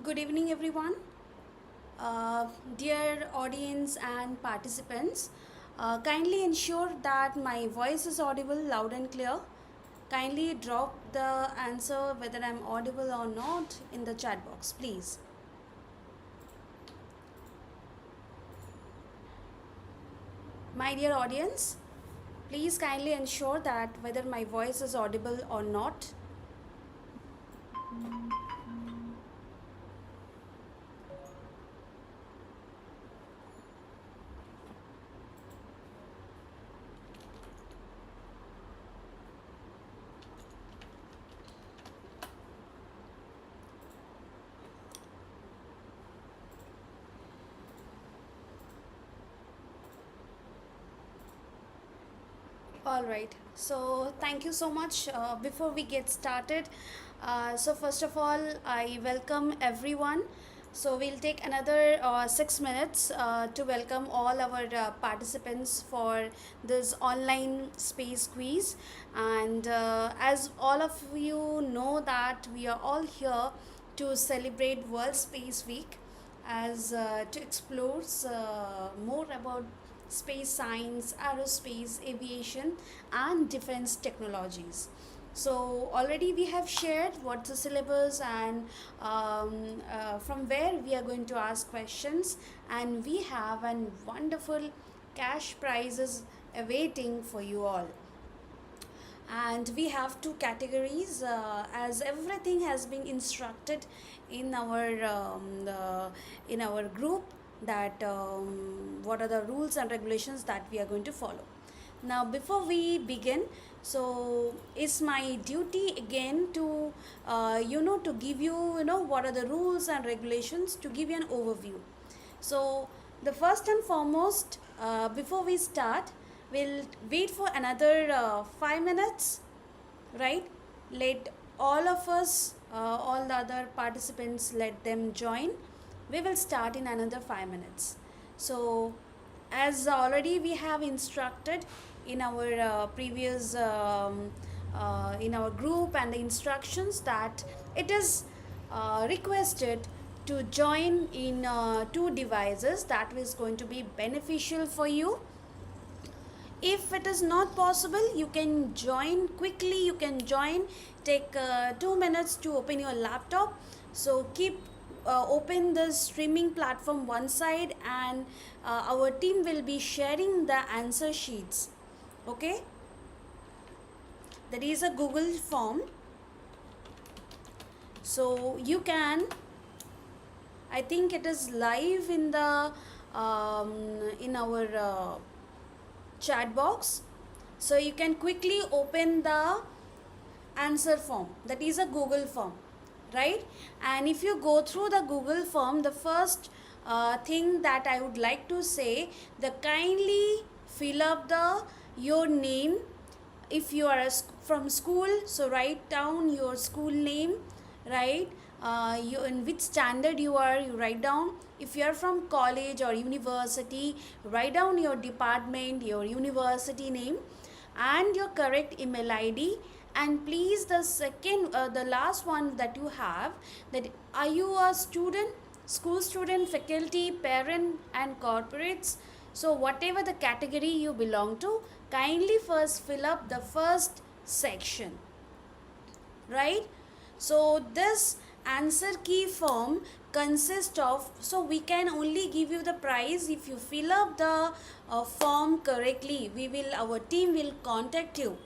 Good evening, everyone. Dear audience and participants, kindly ensure that my voice is audible loud and clear. Kindly drop the answer whether I'm audible or not in the chat box, please. My dear audience, please kindly ensure that whether my voice is audible or not. All right. So thank you so much. Before we get started, so first of all, I welcome everyone. So we'll take another 6 minutes to welcome all our participants for this online space quiz. And as all of you know that we are all here to celebrate World Space Week as to explore more about space science, aerospace, aviation, and defense technologies. So already we have shared what's the syllabus and from where we are going to ask questions, and we have a wonderful cash prizes awaiting for you all. And we have two categories as everything has been instructed in our group that what are the rules and regulations that we are going to follow. Now before we begin, so it's my duty again to to give you what are the rules and regulations, to give you an overview. So the first and foremost, before we start, we'll wait for another 5 minutes, right? Let all of us, all the other participants, let them join. We will start in another 5 minutes. So as already we have instructed in our previous in our group and the instructions, that it is requested to join in two devices. That is going to be beneficial for you. If it is not possible, you can join quickly, you can join, take 2 minutes to open your laptop. So keep open the streaming platform one side, and our team will be sharing the answer sheets. Okay, there is a Google form, so you can, I think it is live in the in our chat box. So you can quickly open the answer form, that is a Google form, right? And if you go through the Google form, the first thing that I would like to say, the kindly fill up the your name. If you are from school, so write down your school name, right? You in which standard you are, you write down. If you are from college or university, write down your department, your university name, and your correct email ID. And please, the second the last one that you have, that are you a student, school student, faculty, parent, and corporates. So whatever the category you belong to, kindly first fill up the first section, right? So this answer key form consists of, so we can only give you the prize if you fill up the form correctly. Our team will contact you,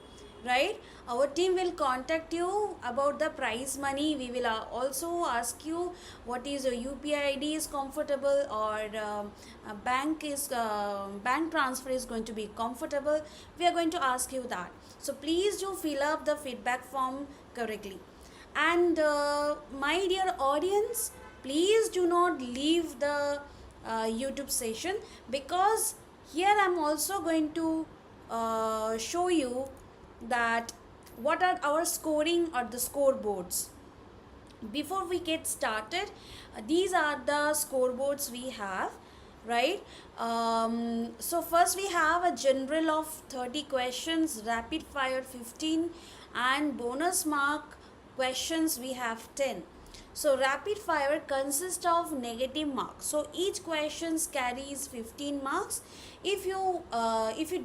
right? Our team will contact you about the prize money. We will also ask you what is your UPI ID is comfortable, or bank transfer is going to be comfortable. We are going to ask you that. So please do fill up the feedback form correctly. And my dear audience, please do not leave the YouTube session, because here I'm also going to show you that what are our scoring or the scoreboards. Before we get started, these are the scoreboards we have, right? So first we have a general of 30 questions, rapid fire 15, and bonus mark questions we have 10. So rapid fire consists of negative marks. So each question carries 15 marks. If you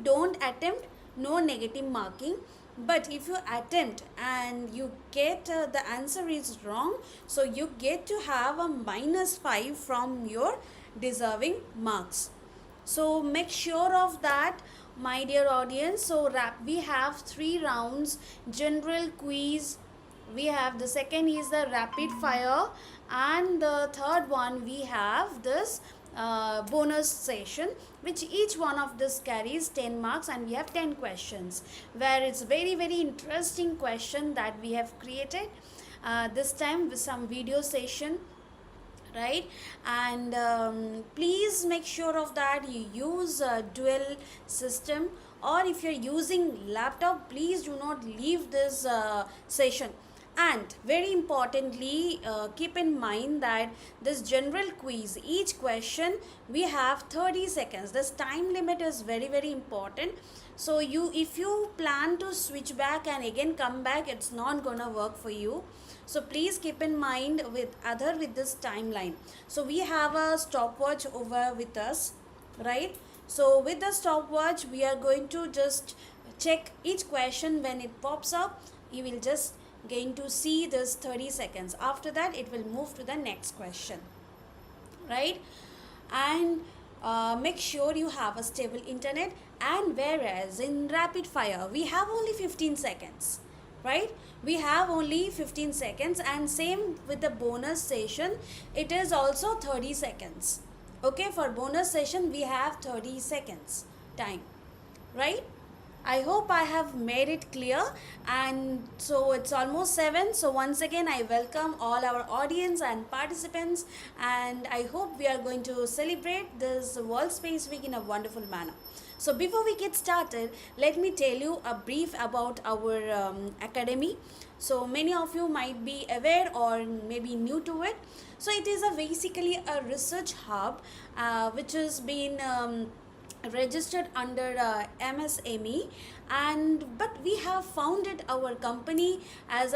don't attempt, no negative marking. But if you attempt and you get the answer is wrong, so you get to have a -5 from your deserving marks. So make sure of that, my dear audience. So we have 3 rounds: general quiz, we have the second is the rapid fire, and the third one we have this bonus session, which each one of this carries 10 marks, and we have 10 questions, where it's very interesting question that we have created this time with some video session, right? And please make sure of that you use a dual system, or if you're using laptop, please do not leave this session. And very importantly, keep in mind that this general quiz, each question we have 30 seconds. This time limit is very important. So if you plan to switch back and again come back, it's not gonna work for you. So please keep in mind with this timeline. So we have a stopwatch over with us, right? So with the stopwatch, we are going to just check each question. When it pops up, you will just going to see this 30 seconds. After that, it will move to the next question, right? And make sure you have a stable internet. And whereas in rapid fire we have only 15 seconds, right? We have only 15 seconds, and same with the bonus session, it is also 30 seconds. Okay, for bonus session we have 30 seconds time, right? I hope I have made it clear. And so it's almost 7. So once again, I welcome all our audience and participants, and I hope we are going to celebrate this World Space Week in a wonderful manner. So before we get started, let me tell you a brief about our academy. So many of you might be aware or maybe new to it. So it is basically a research hub which has been registered under MSME, but we have founded our company as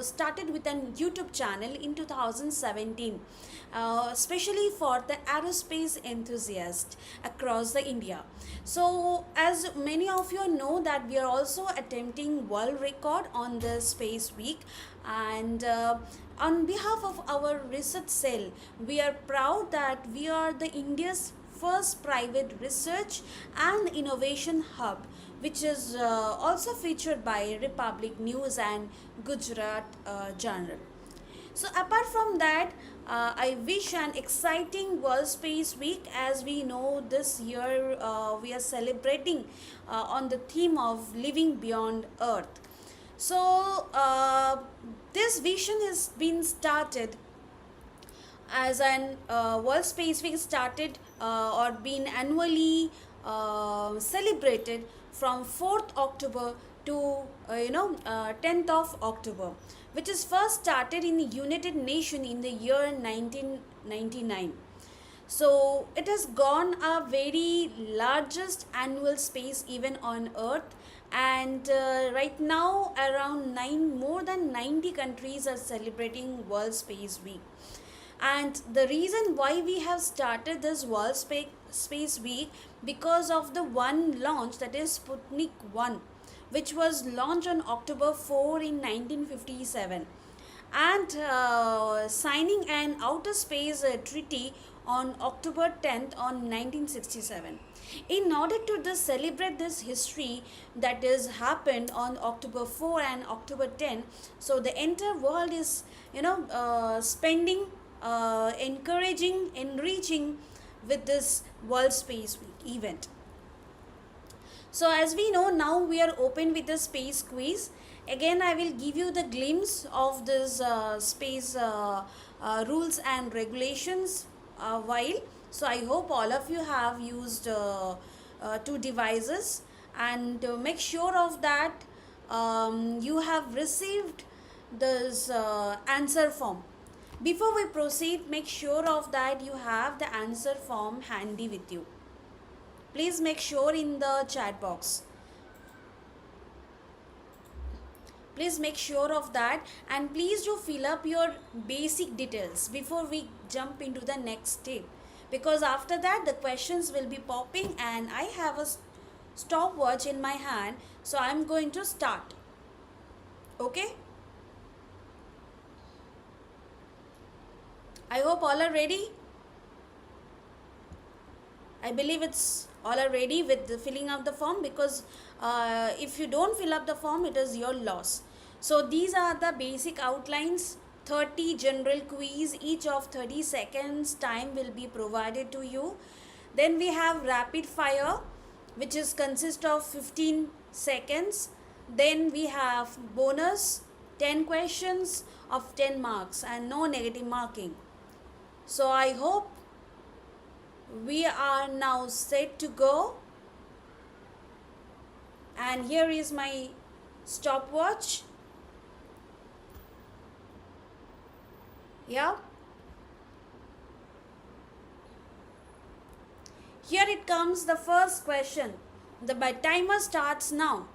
started with an YouTube channel in 2017, especially for the aerospace enthusiasts across the India. So as many of you know that we are also attempting world record on the Space Week, and on behalf of our research cell, we are proud that we are the India's first private research and innovation hub, which is also featured by Republic News and Gujarat Journal. So apart from that, I wish an exciting World Space Week. As we know, this year we are celebrating on the theme of living beyond Earth. So this vision has been started as an World Space Week started or been annually celebrated from 4th October to 10th of October, which is first started in the United Nations in the year 1999. So it has gone a very largest annual space event on Earth, and right now around more than 90 countries are celebrating World Space Week. And the reason why we have started this World Space Week, because of the one launch, that is Sputnik 1, which was launched on October 4 in 1957, and signing an outer space treaty on October 10th on 1967. In order to celebrate this history that is happened on October 4 and October 10, so the entire world is spending encouraging, enriching with this World Space Week event. So as we know, now we are open with the space quiz. Again, I will give you the glimpse of this space rules and regulations while. So I hope all of you have used 2 devices, and make sure of that you have received this answer form. Before we proceed, make sure of that you have the answer form handy with you. Please make sure in the chat box. Please make sure of that, and please do fill up your basic details before we jump into the next step, because after that the questions will be popping and I have a stopwatch in my hand, so I'm going to start. Okay, I hope all are ready. I believe it's all are ready with the filling up the form, because if you don't fill up the form, it is your loss. So these are the basic outlines. 30 general quiz, each of 30 seconds time will be provided to you. Then we have rapid fire, which is consist of 15 seconds. Then we have bonus 10 questions of 10 marks and no negative marking. So I hope we are now set to go, and here is my stopwatch. Yeah, here it comes, the first question. The timer starts now.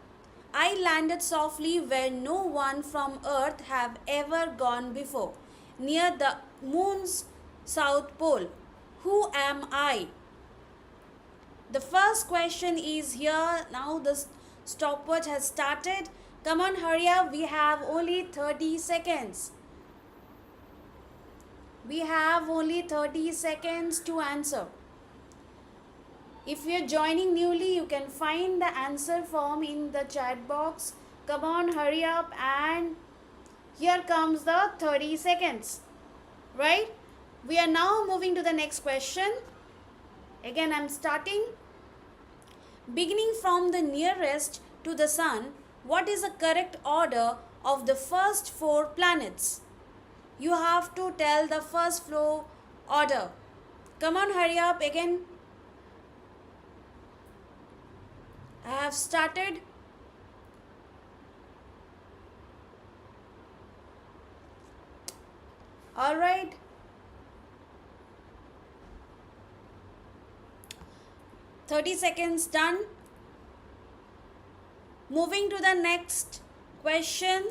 I landed softly where no one from Earth have ever gone before, near the moon's south pole. Who am I? The first question is here. Now the stopwatch has started. Come on, hurry up. We have only 30 seconds. We have only 30 seconds to answer. If you're joining newly, you can find the answer form in the chat box. Come on, hurry up, and here comes the 30 seconds. Right? We are now moving to the next question. Again, I'm starting. Beginning from the nearest to the sun, what is the correct order of the first 4 planets? You have to tell the first flow order. Come on, hurry up. Again, I have started. All right. "30 seconds done. Moving to the next question.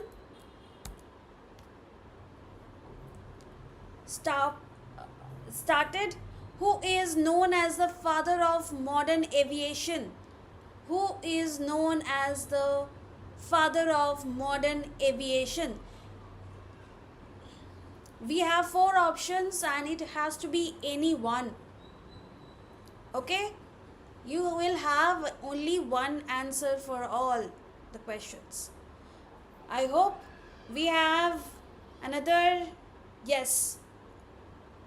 Started. Who is known as the father of modern aviation? Who is known as the father of modern aviation? We have 4 options and it has to be any one. Okay? You will have only one answer for all the questions. I hope we have another. Yes,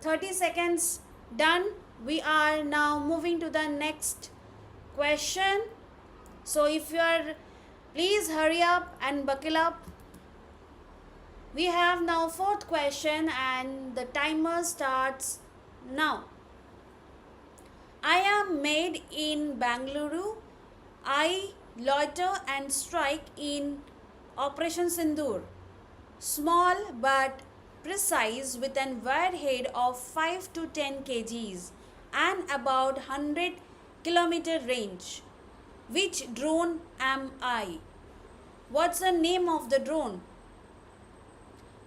30 seconds done. We are now moving to the next question. So if you are, please hurry up and buckle up. We have now 4th question and the timer starts now. I am made in Bangalore. I loiter and strike in Operation Sindoor. Small but precise, with an warhead of 5 to 10 kgs and about 100 kilometer range. Which drone am I? What's the name of the drone?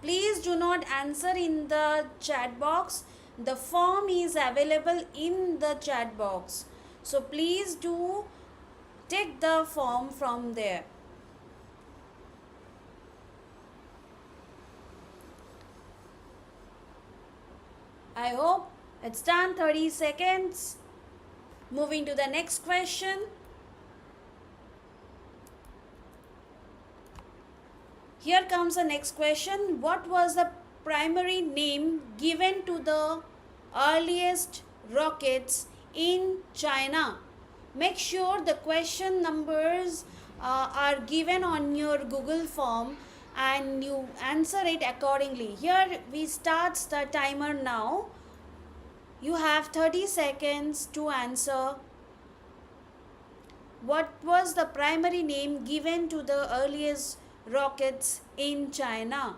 Please do not answer in the chat box. The form is available in the chat box. So please do take the form from there. I hope it's done. 30 seconds. Moving to the next question. Here comes the next question. What was the primary name given to the earliest rockets in China? Make sure the question numbers are given on your Google form and you answer it accordingly. Here we start the timer now. You have 30 seconds to answer. What was the primary name given to the earliest rockets in China?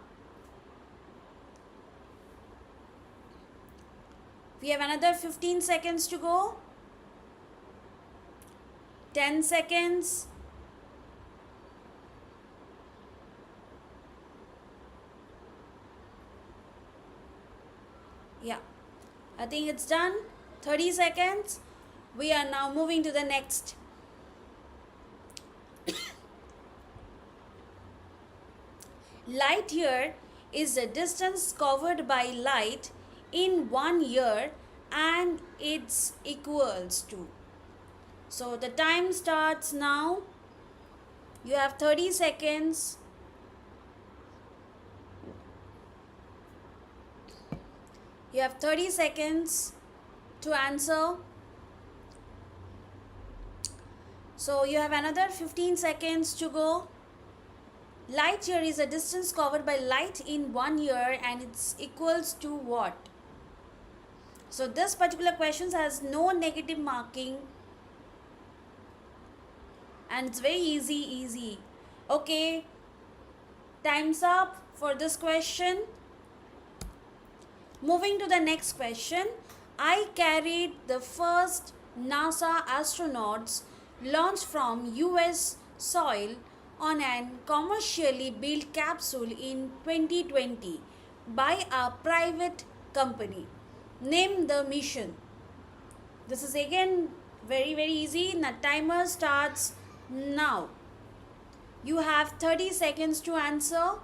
We have another 15 seconds to go. 10 seconds. Yeah, I think it's done. 30 seconds. We are now moving to the next. Light year is the distance covered by light in 1 year and it's equals to. So the time starts now. You have 30 seconds. You have 30 seconds to answer. So you have another 15 seconds to go. Light year is a distance covered by light in 1 year and it's equals to what? So this particular question has no negative marking and it's very easy. Okay, time's up for this question. Moving to the next question. I carried the first NASA astronauts launched from US soil on an commercially built capsule in 2020 by a private company. Name the mission. This is again very easy. The timer starts now. You have 30 seconds to answer.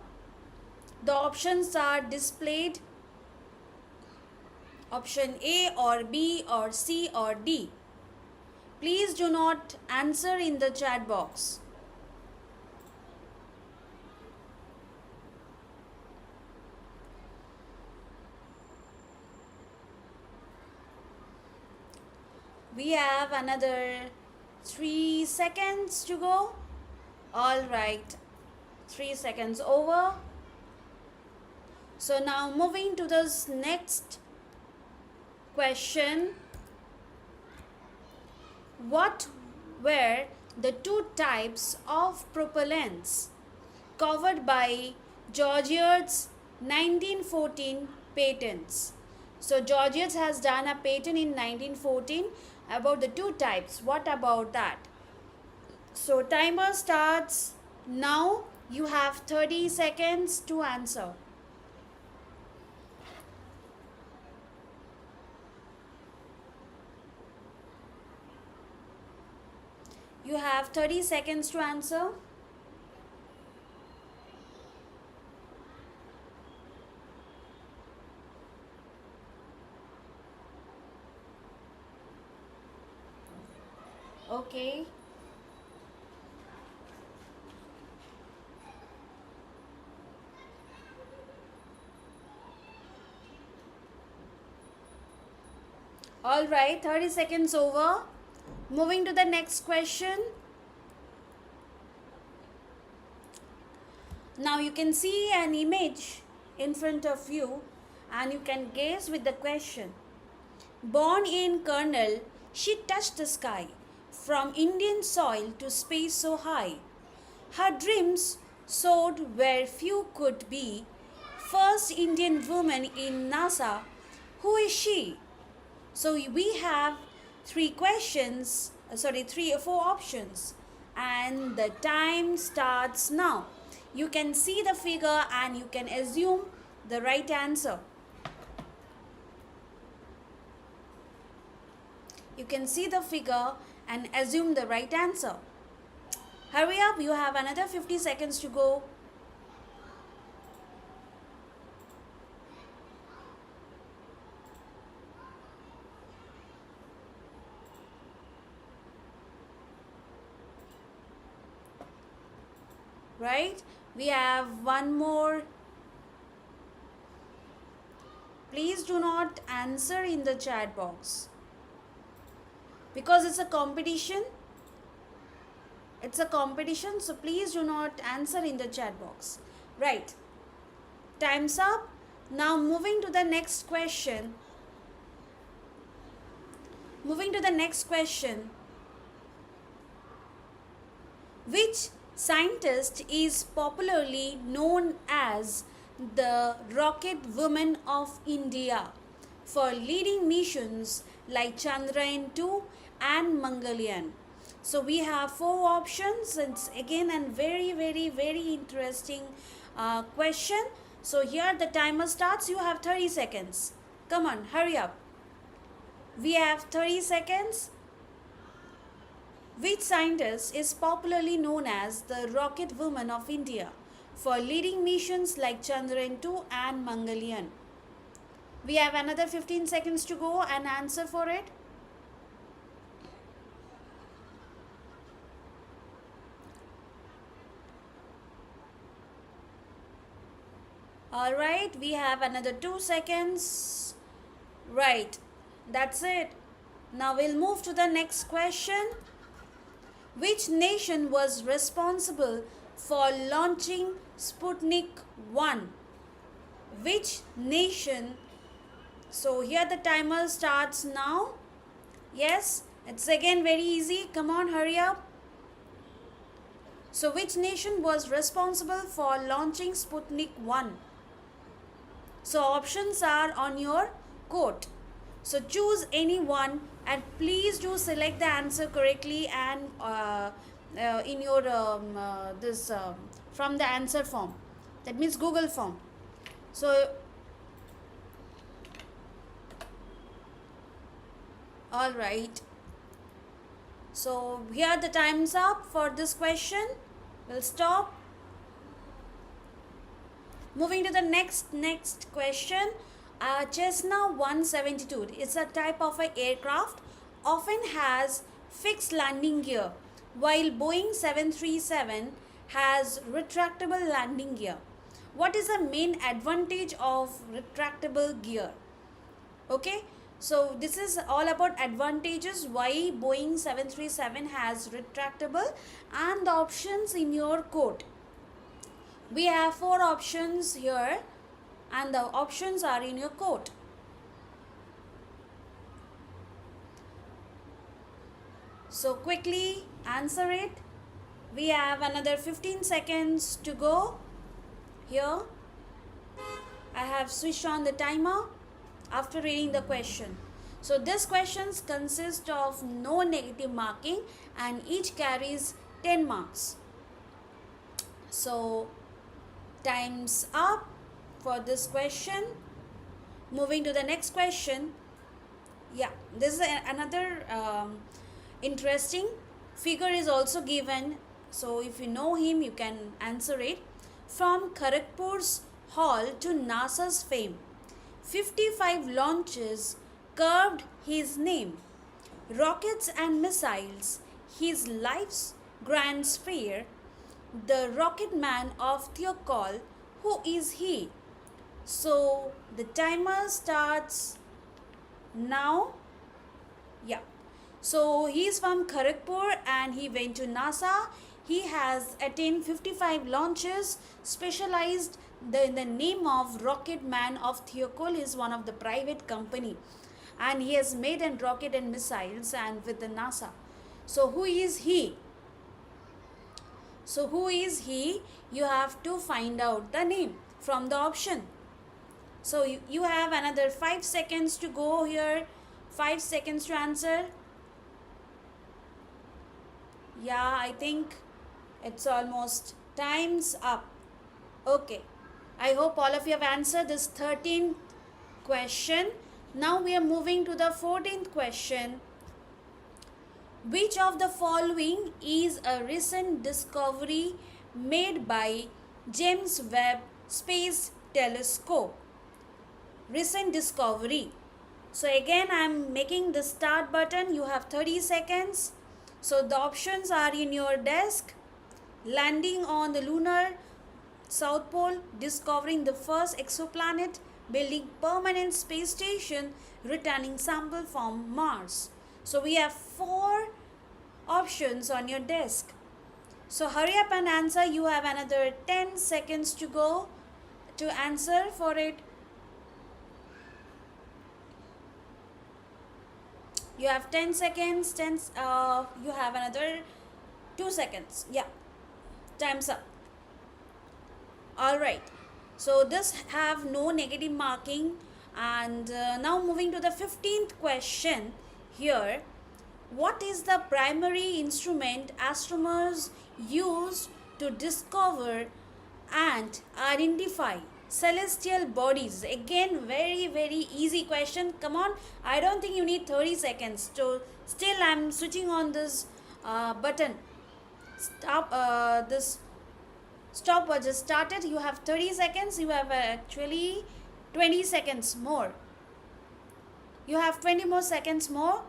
The options are displayed. Option A or B or C or D. Please do not answer in the chat box. We have another 3 seconds to go. Alright, 3 seconds over. So now moving to this next question. What were the two types of propellants covered by Georgia's 1914 patents? So Georgia's has done a patent in 1914 about the two types. What about that? So timer starts now. You have 30 seconds to answer. You have 30 seconds to answer. Okay. All right, 30 seconds over. Moving to the next question. Now you can see an image in front of you and you can gaze with the question. Born in Kernel, she touched the sky, from Indian soil to space so high. Her dreams soared where few could be. First Indian woman in NASA. Who is she? So we have four options, and the time starts now. You can see the figure and you can assume the right answer. You can see the figure and assume the right answer. Hurry up, you have another 50 seconds to go. Right? We have one more. Please do not answer in the chat box. Because it's a competition. It's a competition, so please do not answer in the chat box. Right. Time's up. Now moving to the next question. Which scientist is popularly known as the Rocket Woman of India for leading missions like Chandrayaan 2 and Mangalyaan? So we have four options. It's again a very interesting question. So here the timer starts. You have 30 seconds. Come on, hurry up. We have 30 seconds. Which scientist is popularly known as the Rocket Woman of India for leading missions like Chandrayaan 2 and Mangalyaan? We have another 15 seconds to go and answer for it. Alright, we have another 2 seconds. Right, that's it. Now we'll move to the next question. Which nation was responsible for launching Sputnik 1? Which nation? So here the timer starts now. Yes, it's again very easy. Come on, hurry up. So which nation was responsible for launching Sputnik 1? So options are on your quote. So choose any one and please do select the answer correctly and in your this from the answer form. That means Google form. So all right. So here the time's up for this question. We'll stop. Moving to the next question. Cessna 172. It's a type of an aircraft. Often has fixed landing gear, while Boeing 737 has retractable landing gear. What is the main advantage of retractable gear? Okay, so this is all about advantages why Boeing 737 has retractable and the options in your quote. We have 4 options here and the options are in your quote. So quickly answer it. We have another 15 seconds to go. Here I have switched on the timer after reading the question. So this questions consist of no negative marking and each carries 10 marks. So time's up for this question. Moving to the next question. Yeah, this is another interesting figure is also given. So if you know him, you can answer it. From Kharagpur's hall to NASA's fame, 55 launches carved his name. Rockets and missiles, his life's grand sphere. The rocket man of Thiokol, who is he? So the timer starts now. Yeah. So he is from Kharagpur and he went to NASA. He has attained 55 launches, specialized in the name of Rocket Man of Thiokol is one of the private company. And he has made a rocket and missiles and with the NASA. So who is he? So who is he? You have to find out the name from the option. So you have another 5 seconds to go here. 5 seconds to answer. Yeah, I think it's almost time's up. Okay. I hope all of you have answered this 13th question. Now we are moving to the 14th question. Which of the following is a recent discovery made by James Webb Space Telescope? Recent discovery. So again I am making the start button. You have 30 seconds. So the options are in your desk. Landing on the lunar South Pole, discovering the first exoplanet, building permanent space station, returning sample from Mars. So we have 4 options on your desk. So hurry up and answer. You have another 10 seconds to go to answer for it. You have 10 seconds. You have another 2 seconds. Yeah, time's up. Alright, so this have no negative marking. And now moving to the 15th question here. What is the primary instrument astronomers use to discover and identify celestial bodies? Again, very very easy question. Come on, I don't think you need 30 seconds. So still I'm switching on this button. Stop this stopwatch is started. You have 30 seconds. You have actually 20 seconds more. You have 20 more seconds more.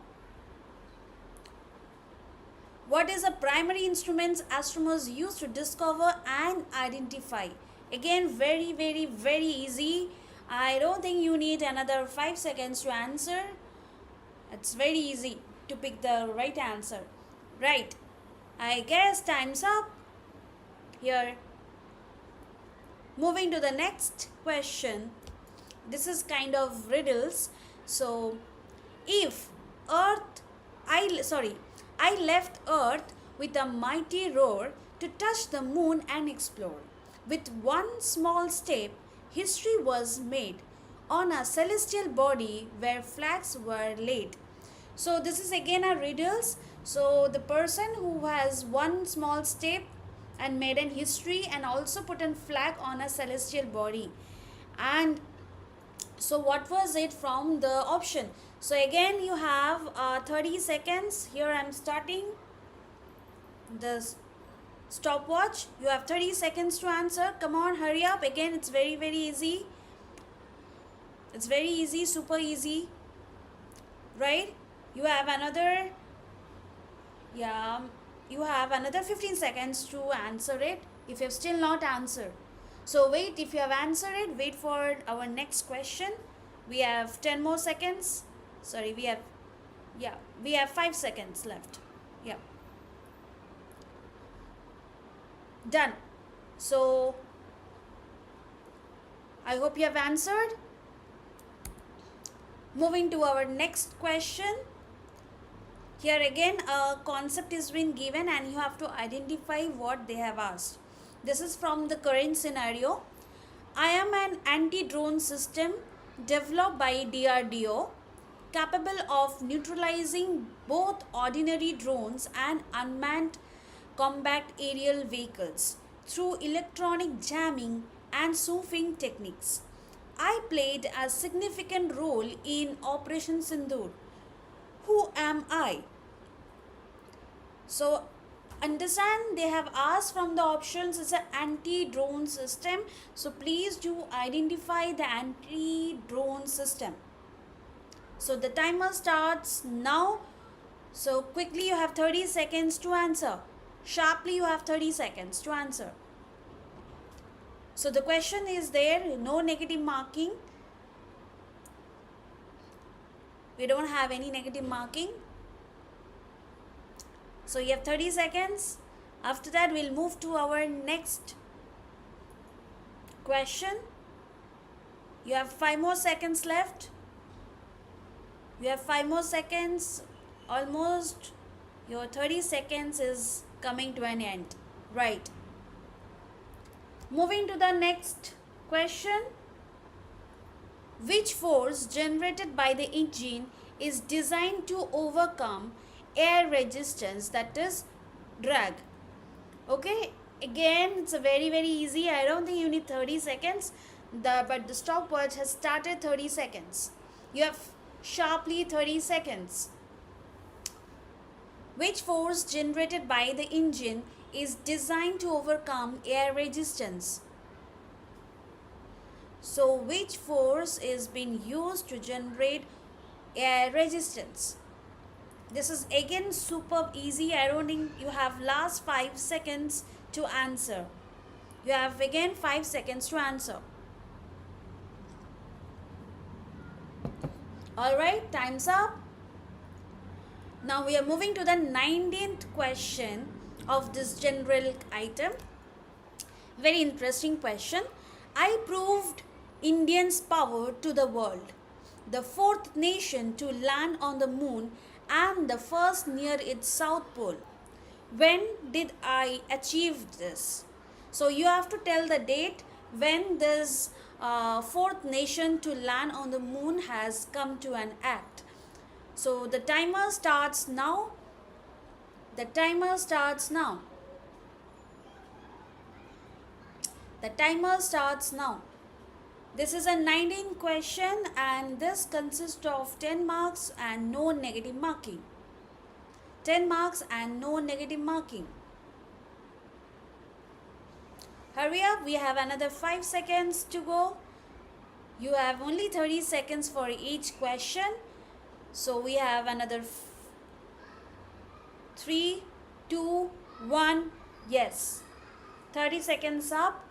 What is the primary instruments astronomers use to discover and identify? Again, very very very easy. I don't think you need another 5 seconds to answer. It's very easy to pick the right answer. Right. I guess time's up here. Moving to the next question. This is kind of riddles. So, if Earth, I left Earth with a mighty roar to touch the moon and explore. With one small step, history was made on a celestial body where flags were laid. So this is again a riddles. So the person who has one small step and made an history and also put a flag on a celestial body. And so what was it from the option? So again you have 30 seconds. Here I am starting the stopwatch. You have 30 seconds to answer. Come on, hurry up. Again, it's very very easy. It's very easy, super easy. Right? You have another, yeah, you have another 15 seconds to answer it if you have still not answered. So wait, if you have answered it, wait for our next question. We have 10 more seconds. Sorry, we have 5 seconds left. Yeah. Done. So I hope you have answered. Moving to our next question. Here again a concept is been given and you have to identify what they have asked. This is from the current scenario. I am an anti-drone system developed by DRDO capable of neutralizing both ordinary drones and unmanned combat aerial vehicles through electronic jamming and spoofing techniques. I played a significant role in Operation Sindoor. Who am I? So understand, they have asked from the options. It's an anti-drone system. So please do identify the anti-drone system. So the timer starts now. So quickly, you have 30 seconds to answer. Sharply, you have 30 seconds to answer. So the question is there, no negative marking. We don't have any negative marking. So you have 30 seconds. After that, we'll move to our next question. You have 5 more seconds left. You have 5 more seconds. Almost your 30 seconds is coming to an end. Right. Moving to the next question. Which force generated by the engine is designed to overcome air resistance, that is drag? Okay, again it's a very very easy. I don't think you need 30 seconds. But the stopwatch has started 30 seconds. You have sharply 30 seconds. Which force generated by the engine is designed to overcome air resistance? So which force is being used to generate air resistance? This is again superb easy. I don't think you have last 5 seconds to answer. You have again 5 seconds to answer. Alright, time's up. Now we are moving to the 19th question of this general item. Very interesting question. I proved Indians' power to the world. The fourth nation to land on the moon and the first near its south pole. When did I achieve this? So you have to tell the date when this fourth nation to land on the moon has come to an act. So the timer starts now. The timer starts now. The timer starts now. This is a 19 question and this consists of 10 marks and no negative marking. 10 marks and no negative marking. Hurry up, we have another 5 seconds to go. You have only 30 seconds for each question. So we have another 3, 2, 1. Yes. 30 seconds up.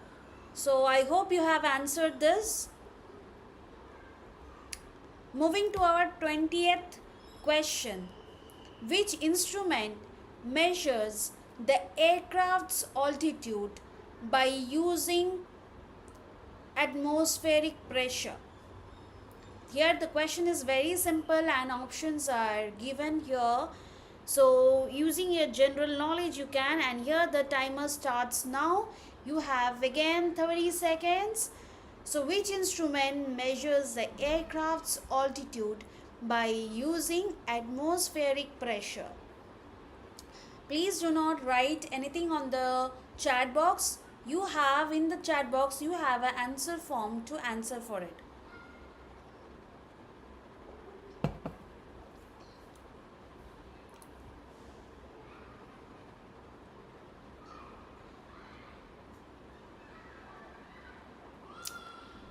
So I hope you have answered this. Moving to our 20th question. Which instrument measures the aircraft's altitude by using atmospheric pressure? Here the question is very simple and options are given here. So using your general knowledge you can, and here the timer starts now. You have again 30 seconds. So which instrument measures the aircraft's altitude by using atmospheric pressure? Please do not write anything on the chat box. You have in the chat box, you have an answer form to answer for it.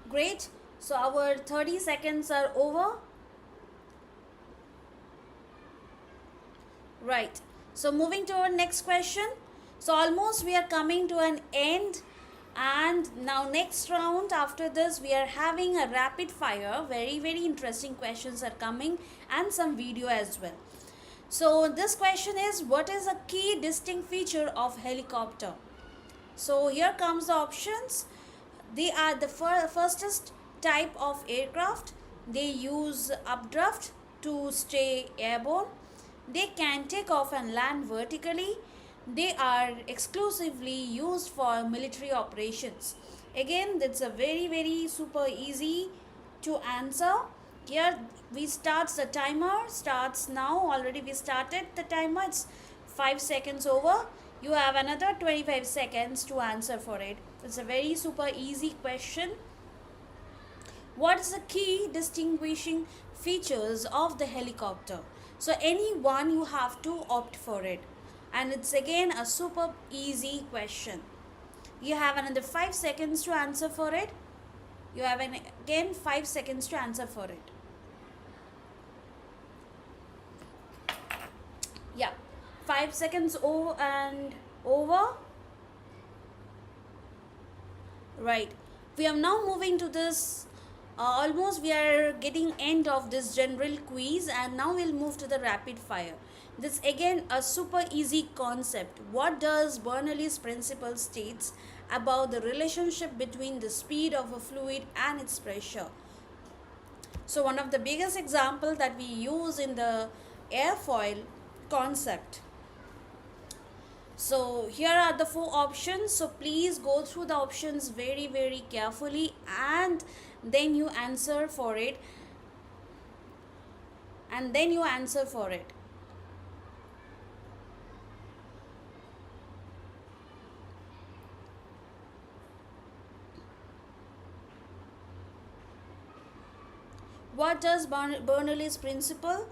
Great. So our 30 seconds are over. Right. So moving to our next question. So almost we are coming to an end, and now next round after this we are having a rapid fire. Very interesting questions are coming and some video as well. So this question is, what is a key distinct feature of helicopter? So here comes the options. They are the firstest type of aircraft. They use updraft to stay airborne. They can take off and land vertically. They are exclusively used for military operations. Again, that's a very super easy to answer. Here we start, the timer starts now. Already we started the timer. It's 5 seconds over. You have another 25 seconds to answer for it. It's a very super easy question. What is the key distinguishing features of the helicopter? So any one you have to opt for it. And it's again a super easy question. You have another 5 seconds to answer for it. You have again 5 seconds to answer for it. Yeah. 5 seconds over and over. Right. We are now moving to this. Almost we are getting end of this general quiz, and now we'll move to the rapid fire. This again a super easy concept. What does Bernoulli's principle states about the relationship between the speed of a fluid and its pressure? So one of the biggest example that we use in the airfoil concept. So here are the 4 options. So please go through the options very carefully, and then you answer for it. What does Bernoulli's principle?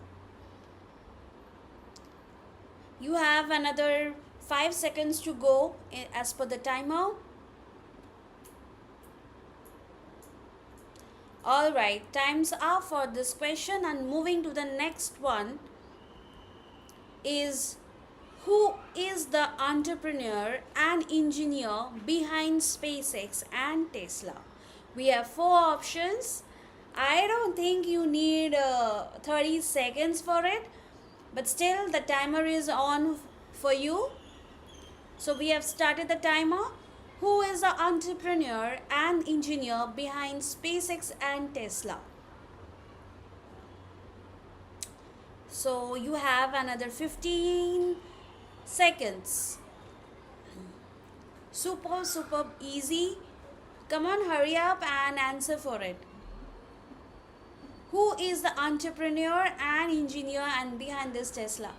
You have another 5 seconds to go as per the timer. Alright, time's up for this question, and moving to the next one is, who is the entrepreneur and engineer behind SpaceX and Tesla? We have 4 options. I don't think you need 30 seconds for it, but still the timer is on for you. So we have started the timer. Who is the entrepreneur and engineer behind SpaceX and Tesla? So you have another 15 seconds. Super easy. Come on, hurry up and answer for it. Who is the entrepreneur and engineer and behind this Tesla?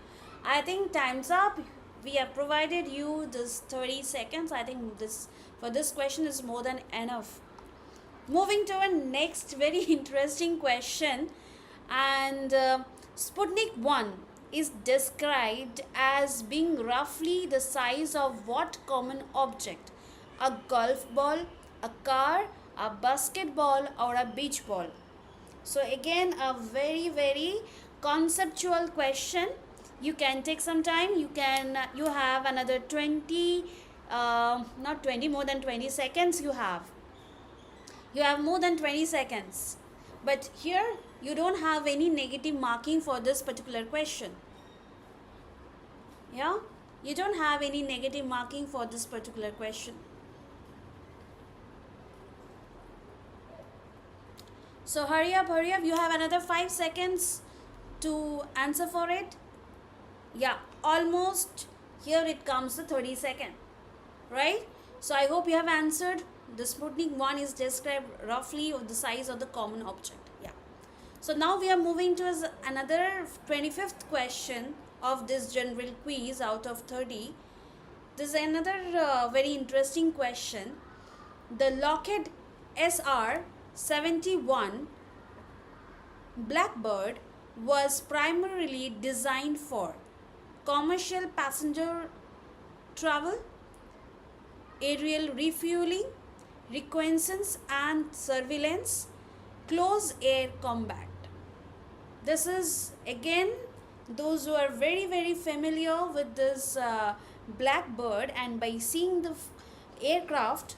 I think time's up. We have provided you this 30 seconds. I think this for this question is more than enough. Moving to our next very interesting question, and Sputnik 1 is described as being roughly the size of what common object? A golf ball, a car, a basketball, or a beach ball? So again, a very conceptual question. You can take some time. You have another 20, not 20, more than 20 seconds. You have more than 20 seconds. But here you don't have any negative marking for this particular question. Yeah, you don't have any negative marking for this particular question. So hurry up, hurry up. You have another 5 seconds to answer for it. Yeah, almost. Here it comes the 30 second, right? So I hope you have answered. The Sputnik 1 is described roughly of the size of the common object. Yeah. So now we are moving to another 25th question of this general quiz out of 30. This is another very interesting question. The Lockheed SR 71 Blackbird was primarily designed for commercial passenger travel, aerial refueling, reconnaissance and surveillance, close air combat. This is again those who are very familiar with this Blackbird, and by seeing the aircraft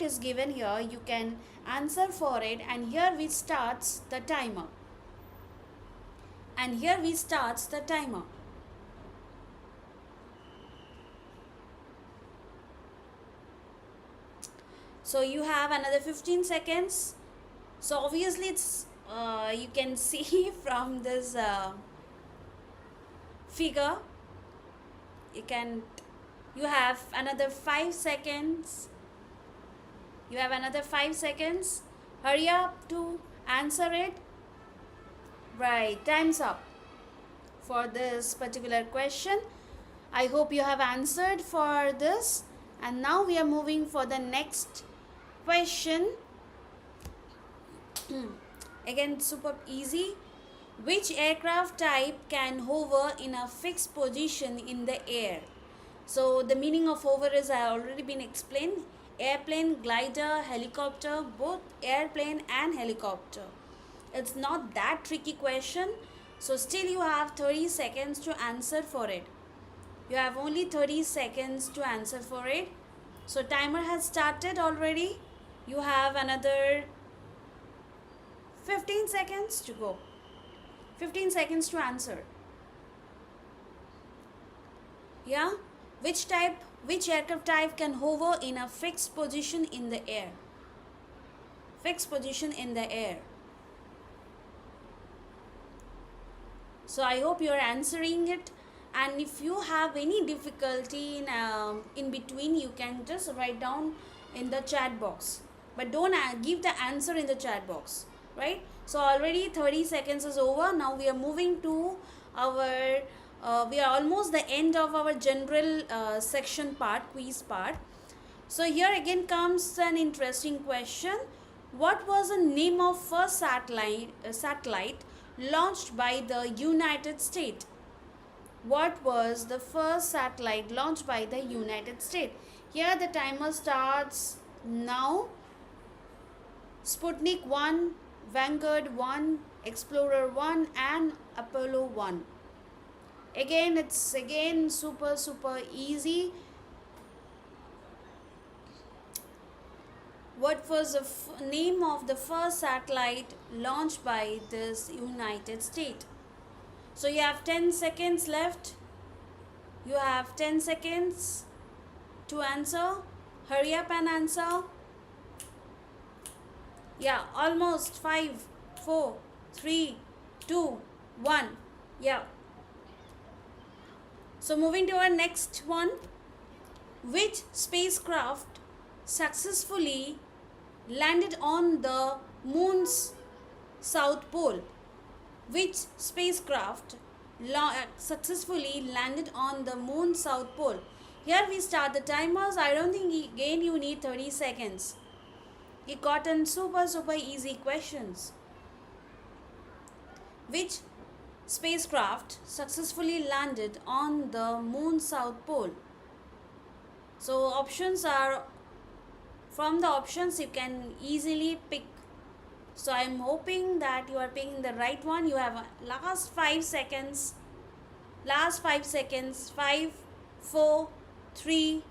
is given here, you can answer for it. And here we starts the timer. So you have another 15 seconds. So obviously it's you can see from this figure, you have another 5 seconds. Hurry up to answer it. Right, time's up for this particular question. I hope you have answered for this. And now we are moving for the next question. Again, super easy. Which aircraft type can hover in a fixed position in the air? So the meaning of hover is already been explained. Airplane, glider, helicopter, both airplane and helicopter. It's not that tricky question. So still you have 30 seconds to answer for it. You have only 30 seconds to answer for it. So timer has started already. You have another 15 seconds to go. 15 seconds to answer. Yeah? Which aircraft type can hover in a fixed position in the air? So I hope you are answering it. And if you have any difficulty in between, you can just write down in the chat box. But don't give the answer in the chat box, right? So already 30 seconds is over. Now we are moving to our, we are almost the end of our general section part, quiz part. So here again comes an interesting question. What was the name of first satellite launched by the United States? What was the first satellite launched by the United States? Here the timer starts now. Sputnik 1, Vanguard 1, Explorer 1 and Apollo 1. Again, it's super easy. What was the name of the first satellite launched by this United States? So you have 10 seconds left. You have 10 seconds to answer. Hurry up and answer. Yeah, almost 5, 4, 3, 2, 1. Yeah. So moving to our next one. Which spacecraft successfully landed on the moon's south pole? Which spacecraft successfully landed on the moon's south pole? Here we start the timers. I don't think again you need 30 seconds. He got in super easy questions. Which spacecraft successfully landed on the moon's south pole? So options are, from the options you can easily pick. So I'm hoping that you are picking the right one. You have last 5 seconds. Last 5 seconds. 5, 4, 3,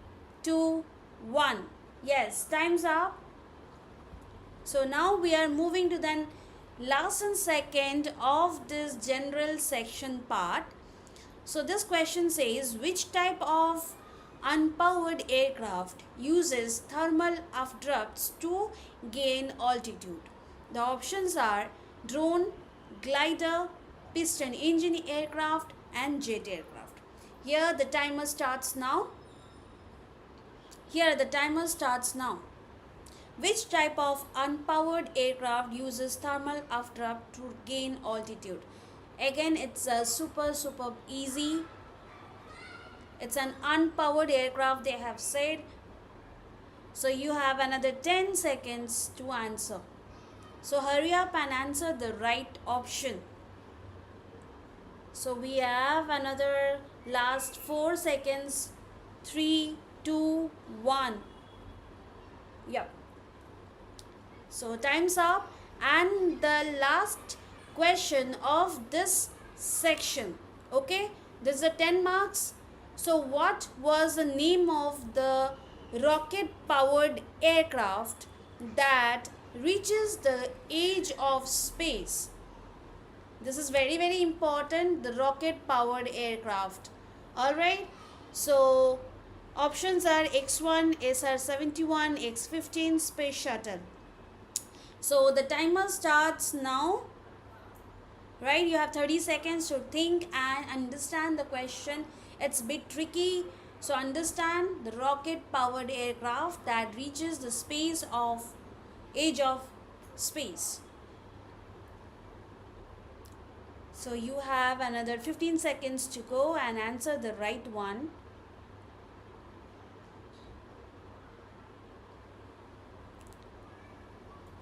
2, 1. Yes, time's up. So now we are moving to the last and second of this general section part. So this question says, which type of unpowered aircraft uses thermal updrafts to gain altitude? The options are drone, glider, piston engine aircraft and jet aircraft. Here the timer starts now. Here the timer starts now. Which type of unpowered aircraft uses thermal updraft to gain altitude? Again, it's a super easy. It's an unpowered aircraft, they have said. So you have another 10 seconds to answer. So hurry up and answer the right option. So we have another last 4 seconds. 3, 2, 1. Yep. So time's up, and the last question of this section. Okay, this is a 10 marks. So what was the name of the rocket powered aircraft that reaches the edge of space? This is very important, the rocket powered aircraft. Alright, so options are X1, SR-71, X-15 space shuttle. So the timer starts now. Right, you have 30 seconds to think and understand the question. It's a bit tricky. So understand the rocket powered aircraft that reaches the edge of space. So you have another 15 seconds to go and answer the right one.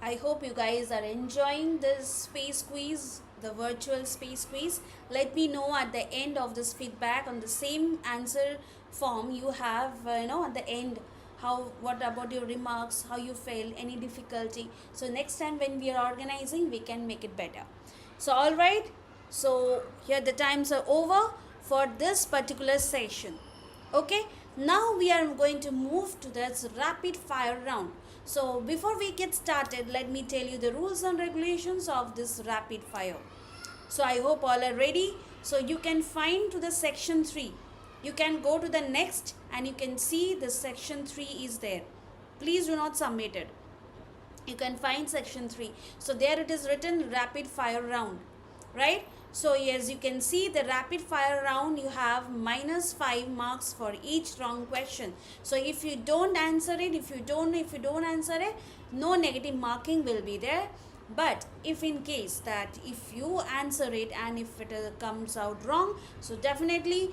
I hope you guys are enjoying this space quiz, the virtual space quiz. Let me know at the end of this feedback on the same answer form you have, at the end, what about your remarks, how you failed, any difficulty. So next time when we are organizing, we can make it better. So alright, so here the times are over for this particular session. Okay, now we are going to move to this rapid fire round. So before we get started, let me tell you the rules and regulations of this rapid fire. So I hope all are ready. So you can find to the section 3. You can go to the next and you can see the section 3 is there. Please do not submit it. You can find section 3. So there it is written rapid fire round. Right? So as you can see, the rapid fire round, you have -5 marks for each wrong question. So if you don't answer it, if you don't answer it, no negative marking will be there. But if in case that if you answer it and if it comes out wrong, so definitely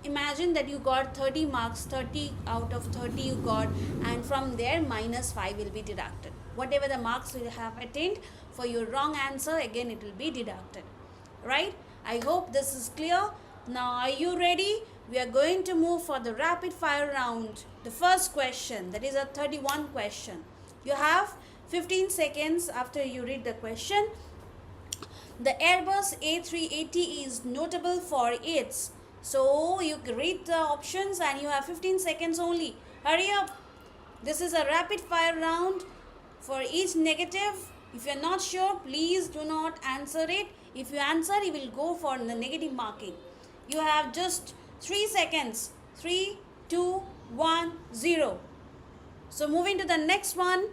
imagine that you got 30 marks, 30 out of 30 you got, and from there -5 will be deducted. Whatever the marks you have attained for your wrong answer, again it will be deducted. Right? I hope this is clear. Now are you ready? We are going to move for the rapid fire round. The first question, that is a 31 question. You have 15 seconds after you read the question. The Airbus A380 is notable for its. So you read the options and you have 15 seconds only. Hurry up. This is a rapid fire round. For each negative, if you are not sure, please do not answer it. If you answer, you will go for the negative marking. You have just 3 seconds. 3, 2, 1, 0. So moving to the next one.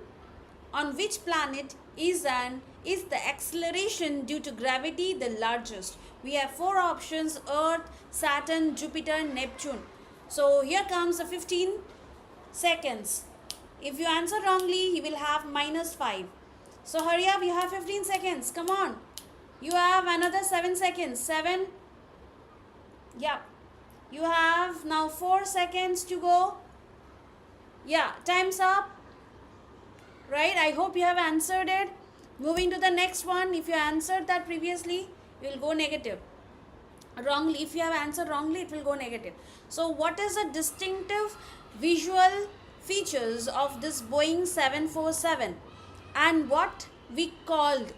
On which planet is the acceleration due to gravity the largest? We have 4 options: Earth, Saturn, Jupiter, Neptune. So here comes the 15 seconds. If you answer wrongly, you will have -5. So hurry up, you have 15 seconds. Come on. You have another 7 seconds. 7. Yeah. You have now 4 seconds to go. Yeah, time's up. right? I hope you have answered it. Moving to the next one, if you answered that previously, you will go negative. Wrongly, if you have answered wrongly, it will go negative. So what is the distinctive visual features of this Boeing 747 and what we called?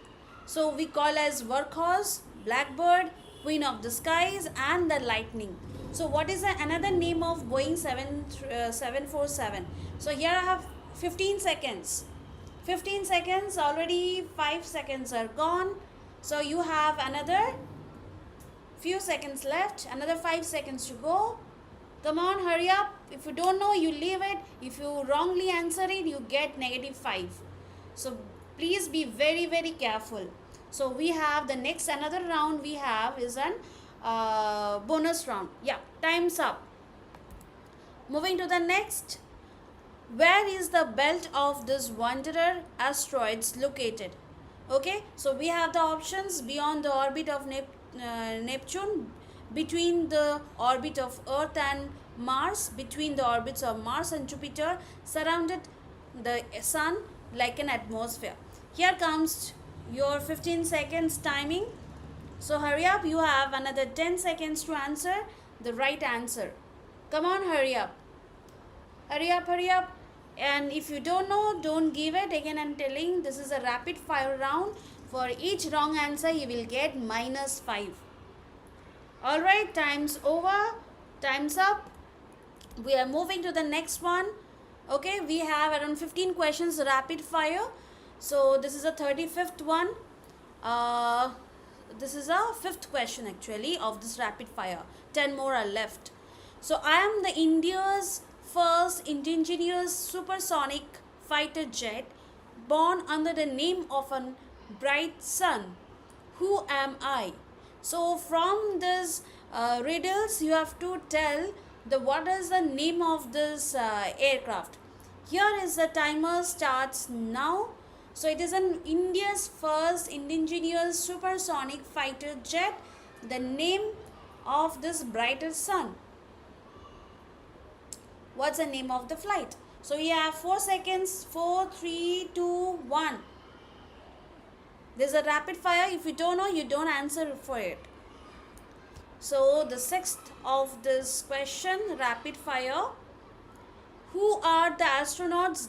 So we call as workhorse, blackbird, queen of the skies and the lightning. So what is another name of Boeing 747? So here I have 15 seconds. 15 seconds, already 5 seconds are gone. So you have another few seconds left, another 5 seconds to go. Come on, hurry up. If you don't know, you leave it. If you wrongly answer it, you get -5. So please be very, very careful. So we have the next another round we have is an bonus round. Yeah, time's up. Moving to the next. Where is the belt of this wanderer asteroids located? Okay, so we have the options: beyond the orbit of Neptune, between the orbit of Earth and Mars, between the orbits of Mars and Jupiter, surrounded the sun like an atmosphere. Here comes your 15 seconds timing. So hurry up, you have another 10 seconds to answer the right answer. Come on, hurry up. Hurry up, hurry up. And if you don't know, don't give it. Again, I'm telling, this is a rapid fire round. For each wrong answer, you will get -5. Alright, time's over. Time's up. We are moving to the next one. Okay, we have around 15 questions rapid fire. So this is a 35th one. This is a 5th question actually of this rapid fire. 10 more are left. So I am the India's first indigenous supersonic fighter jet born under the name of a bright sun. Who am I? So from this riddles, you have to tell what is the name of this aircraft. Here is the timer starts now. So it is an India's first indigenous supersonic fighter jet. The name of this brighter sun. What's the name of the flight? So you have 4 seconds. 4, 3, 2, 1. There's a rapid fire. If you don't know, you don't answer for it. So the 6th of this question, rapid fire. Who are the astronauts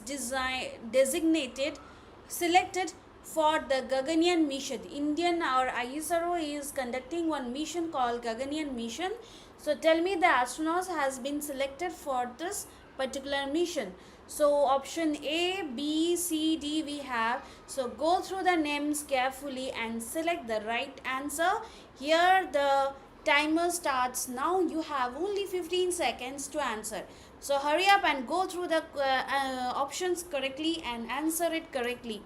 selected for the Gaganyaan mission? Indian or ISRO is conducting one mission called Gaganyaan mission. So tell me the astronauts has been selected for this particular mission. So option A, B, C, D we have. So go through the names carefully and select the right answer. Here the timer starts now. You have only 15 seconds to answer. So hurry up and go through the options correctly and answer it correctly.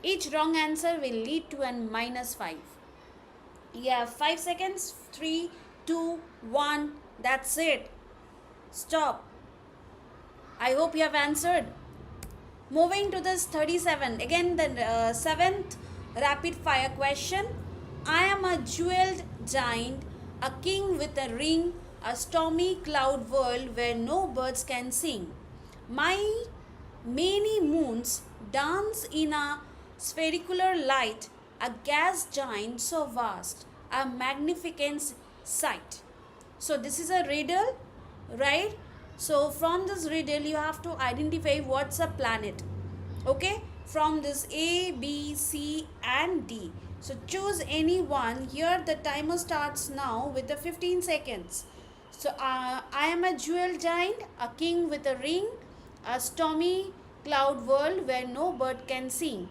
Each wrong answer will lead to a -5. You have 5 seconds. 3, 2, 1. That's it. Stop. I hope you have answered. Moving to this 37. Again the 7th rapid fire question. I am a jeweled giant, a king with a ring, a stormy cloud world where no birds can sing. My many moons dance in a spherical light, a gas giant so vast, a magnificent sight. So this is a riddle, right? So from this riddle you have to identify what's a planet. Okay, from this A, B, C and D. So choose any one. Here the timer starts now with the 15 seconds. So I am a jewel giant, a king with a ring, a stormy cloud world where no bird can sing.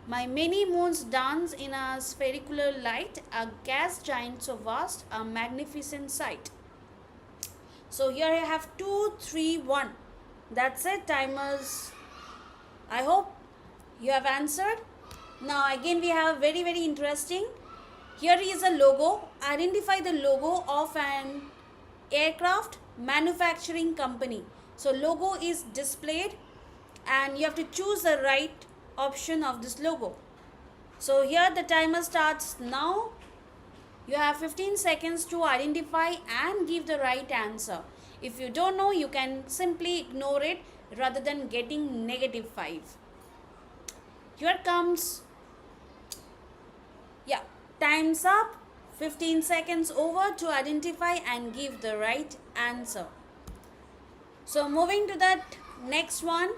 My many moons dance in a spherical light, a gas giant so vast, a magnificent sight. So here I have 2, 3, 1. That's it, timers. I hope you have answered. Now again we have very, very interesting. Here is a logo. Identify the logo of an aircraft manufacturing company. So logo is displayed and you have to choose the right option of this logo. So here the timer starts now. You have 15 seconds to identify and give the right answer. If you don't know, you can simply ignore it rather than getting -5. Here comes, yeah, time's up. 15 seconds over to identify and give the right answer. So moving to that next one,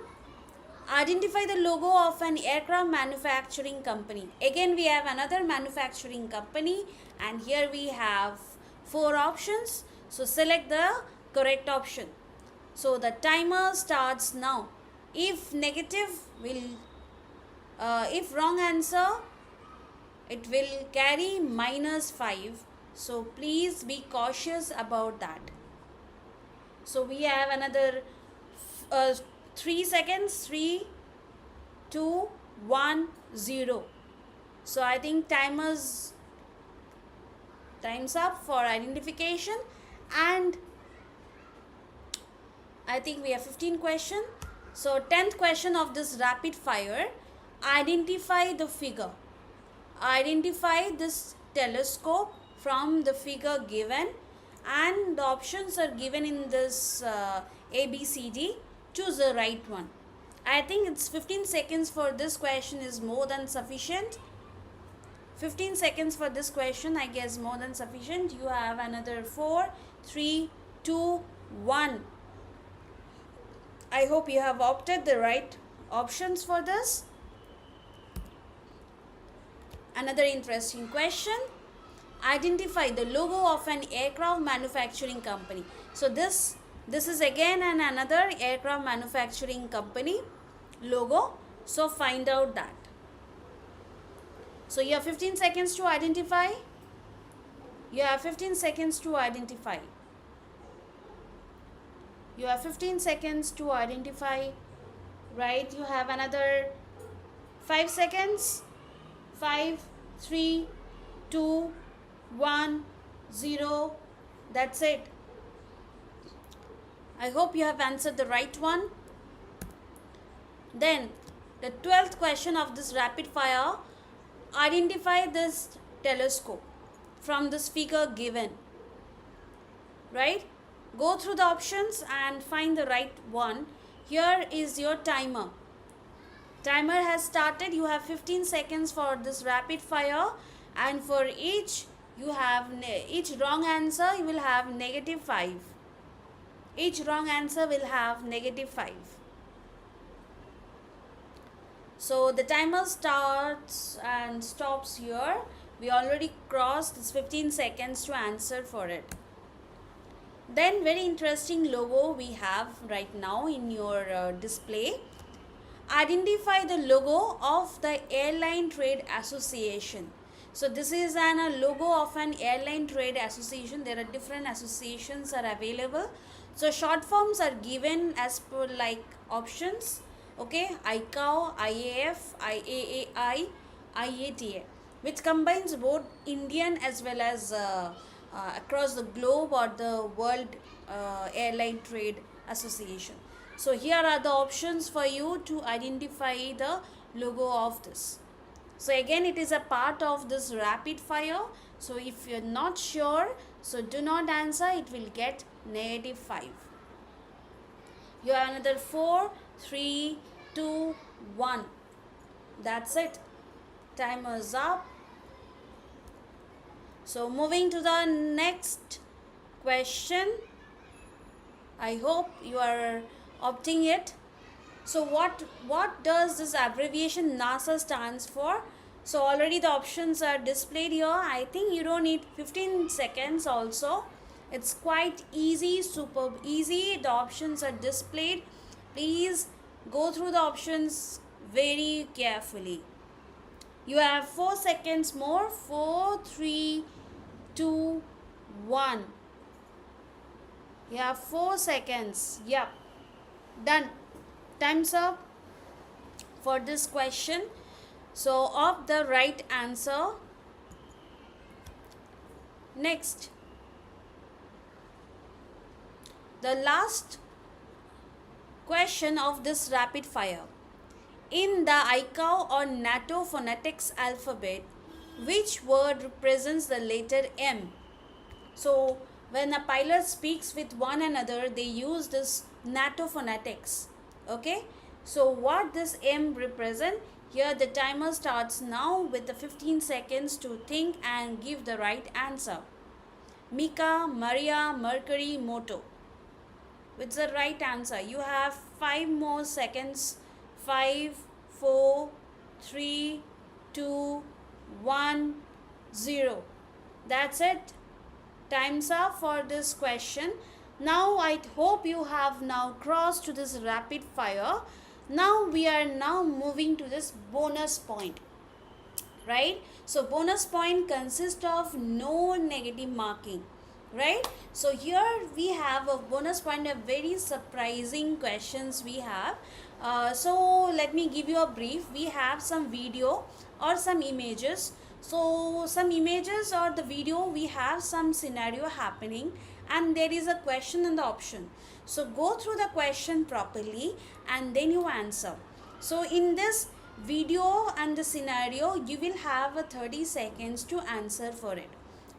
identify the logo of an aircraft manufacturing company. Again we have another manufacturing company, and here we have 4 options. So select the correct option. So the timer starts now. If negative will, if wrong answer, it will carry -5. So please be cautious about that. So we have another 3 seconds. 3, 2, 1, 0. So I think time's up for identification, and I think we have 15 questions. So 10th question of this rapid fire, identify the figure. Identify this telescope from the figure given, and the options are given in this ABCD. Choose the right one. I think it's 15 seconds for this question is more than sufficient. 15 seconds for this question, I guess, more than sufficient. You have another 4, 3, 2, 1. I hope you have opted the right options for this. Another interesting question, identify the logo of an aircraft manufacturing company. So this is again another aircraft manufacturing company logo. So find out that. So you have 15 seconds to identify. You have 15 seconds to identify. You have 15 seconds to identify. Right? You have another 5 seconds. 5, 3, 2, 1, 0. That's it. I hope you have answered the right one. Then the 12th question of this rapid fire, identify this telescope from this figure given. Right? Go through the options and find the right one. Here is your timer. Timer has started. You have 15 seconds for this rapid fire, and for each wrong answer you will have -5. Each wrong answer will have -5. So the timer starts and stops here. We already crossed this 15 seconds to answer for it. Then very interesting logo we have right now in your display. Identify the logo of the Airline Trade Association. So this is a logo of an airline trade association. There are different associations are available. So short forms are given as per like options. Okay, ICAO, IAF, IAAI, IATA, which combines both Indian as well as across the globe or the World Airline Trade Association. So here are the options for you to identify the logo of this. So again, it is a part of this rapid fire. So if you're not sure, so do not answer, it will get -5. You have another 4, 3, 2, 1. That's it. Timer's up. So moving to the next question. I hope you are opting it. So what does this abbreviation NASA stands for? So already the options are displayed here. I think you don't need 15 seconds also. It's quite easy, superb easy. The options are displayed. Please go through the options very carefully. You have 4 seconds more. 4, 3, 2, 1. You have 4 seconds. Yep. Done. Time's up for this question. So opt the right answer. Next, the last question of this rapid fire. In the ICAO or NATO phonetics alphabet, which word represents the letter M? So when a pilot speaks with one another, they use this NATO phonetics. Okay, so what this M represent? Here the timer starts now with the 15 seconds to think and give the right answer. Mika, Maria, Mercury, Moto. What's the right answer? You have 5 more seconds. 5, 4, 3, 2, 1, 0. That's it. Time's up for this question. Now I hope you have now crossed to this rapid fire. Now we are now moving to this bonus point, right? So bonus point consists of no negative marking, right? So here we have a bonus point, a very surprising questions we have. So let me give you a brief. We have some video or some images. So some images or the video, we have some scenario happening and there is a question in the option. So go through the question properly and then you answer. So in this video and the scenario, you will have a 30 seconds to answer for it.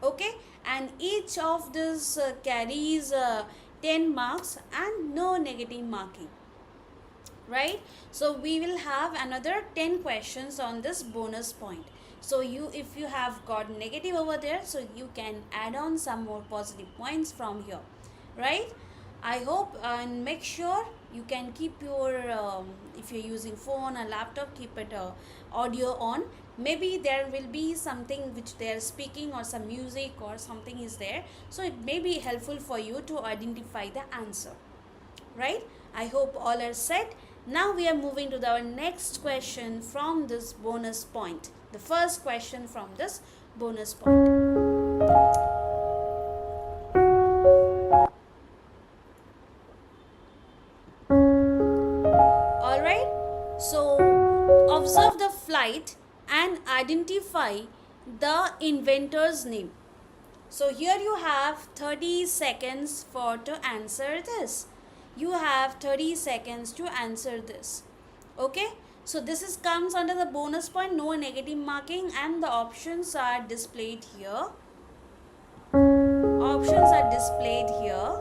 Okay, and each of this carries 10 marks and no negative marking, right? So we will have another 10 questions on this bonus point. So if you have got negative over there, so you can add on some more positive points from here, right? I hope and make sure you can keep your if you're using phone or laptop, keep it audio on. Maybe there will be something which they are speaking or some music or something is there, so it may be helpful for you to identify the answer, right? I hope all are set. Now we are moving to our next question from this bonus point, the first question from this bonus point. Alright, so observe the flight and identify the inventor's name. So here you have 30 seconds for to answer this. You have 30 seconds to answer this. Okay, so this is comes under the bonus point, no negative marking, and the options are displayed here. Options are displayed here.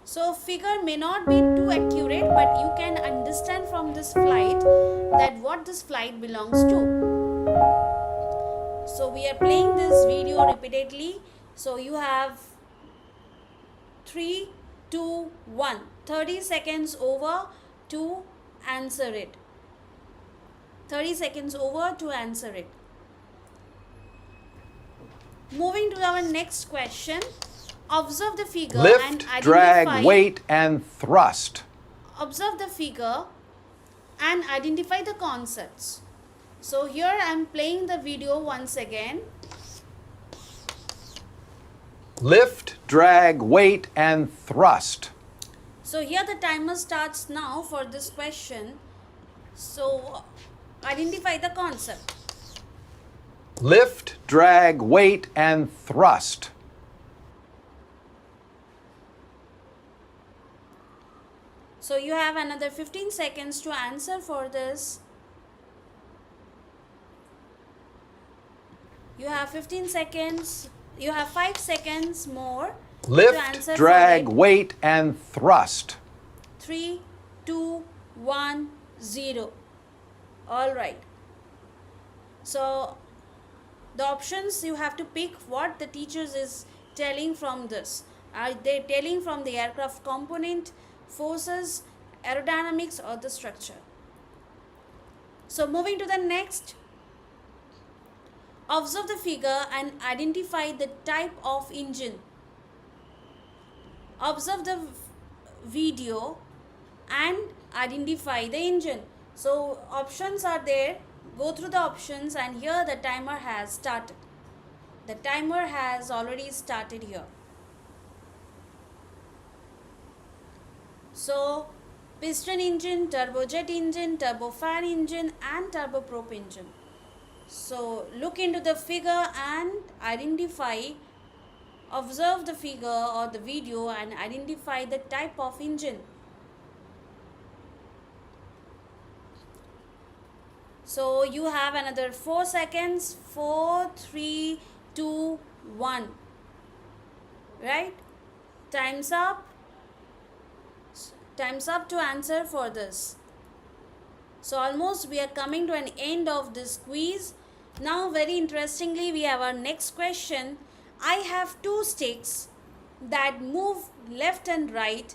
So figure may not be too accurate, but you can understand from this flight that what this flight belongs to. So we are playing this video repeatedly. So you have 3, 2, 1. 30 seconds over to answer it. 30 seconds over to answer it. Moving to our next question. Observe the figure Lift, and identify. drag, weight, and thrust. Observe the figure and identify the concepts. So here I am playing the video once again. Lift, drag, weight, and thrust. So here the timer starts now for this question. So identify the concept. Lift, drag, weight, and thrust. So you have another 15 seconds to answer for this. You have 15 seconds. You have 5 seconds more to answer Lift, drag, for it. weight, and thrust. 3, 2, 1, 0. All right. So the options you have to pick what the teachers is telling from this. Are they telling from the aircraft component, forces, aerodynamics, or the structure? So moving to the next. Observe the figure and identify the type of engine. Observe the video and identify the engine. So options are there. Go through the options and here the timer has started. The timer has already started here. So piston engine, turbojet engine, turbofan engine and turboprop engine. So look into the figure and identify, observe the figure or the video and identify the type of engine. So you have another 4 seconds. 4, 3, 2, 1. Right? Time's up. Time's up to answer for this. So almost we are coming to an end of this quiz. Now very interestingly we have our next question. I have two sticks that move left and right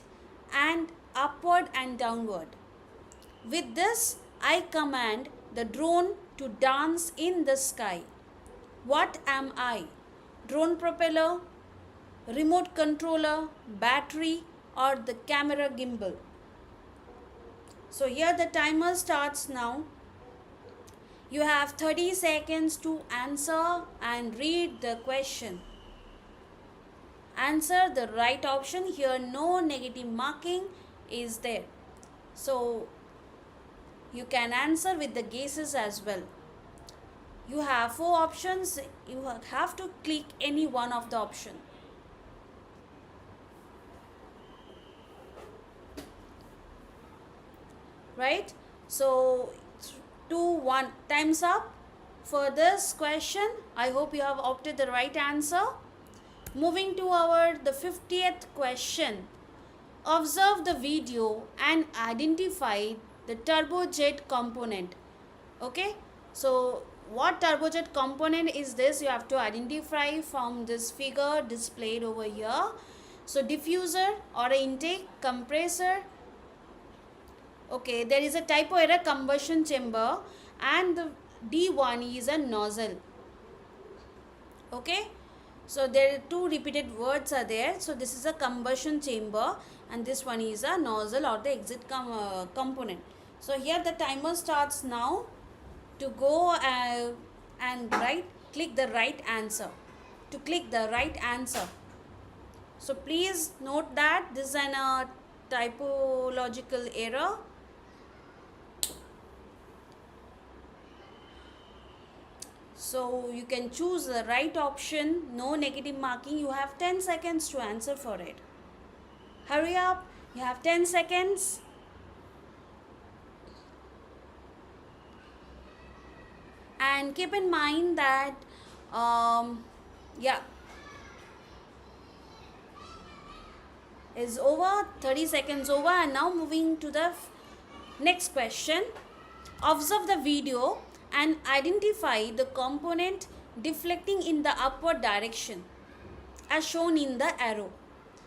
and upward and downward. With this I command the drone to dance in the sky. What am I? Drone propeller, remote controller, battery, or the camera gimbal? So here the timer starts now. You have 30 seconds to answer and read the question. Answer the right option. Here no negative marking is there. So you can answer with the guesses as well. You have 4 options. You have to click any one of the option. Right? So 2, 1, time's up for this question. I hope you have opted the right answer. Moving to the 50th question. Observe the video and identify the turbojet component. Okay, so what turbojet component is this? You have to identify from this figure displayed over here. So diffuser or intake, compressor. Okay, there is a typo error, combustion chamber, and the D1 is a nozzle. Okay, so there are 2 repeated words are there. So this is a combustion chamber and this one is a nozzle or the exit component. So here the timer starts now to go and click the right answer. To click the right answer. So please note that this is a typological error. So you can choose the right option, no negative marking. You have 10 seconds to answer for it. Hurry up, you have 10 seconds. And keep in mind that, is over, 30 seconds over. And now moving to the next question. Observe the video and identify the component deflecting in the upward direction as shown in the arrow.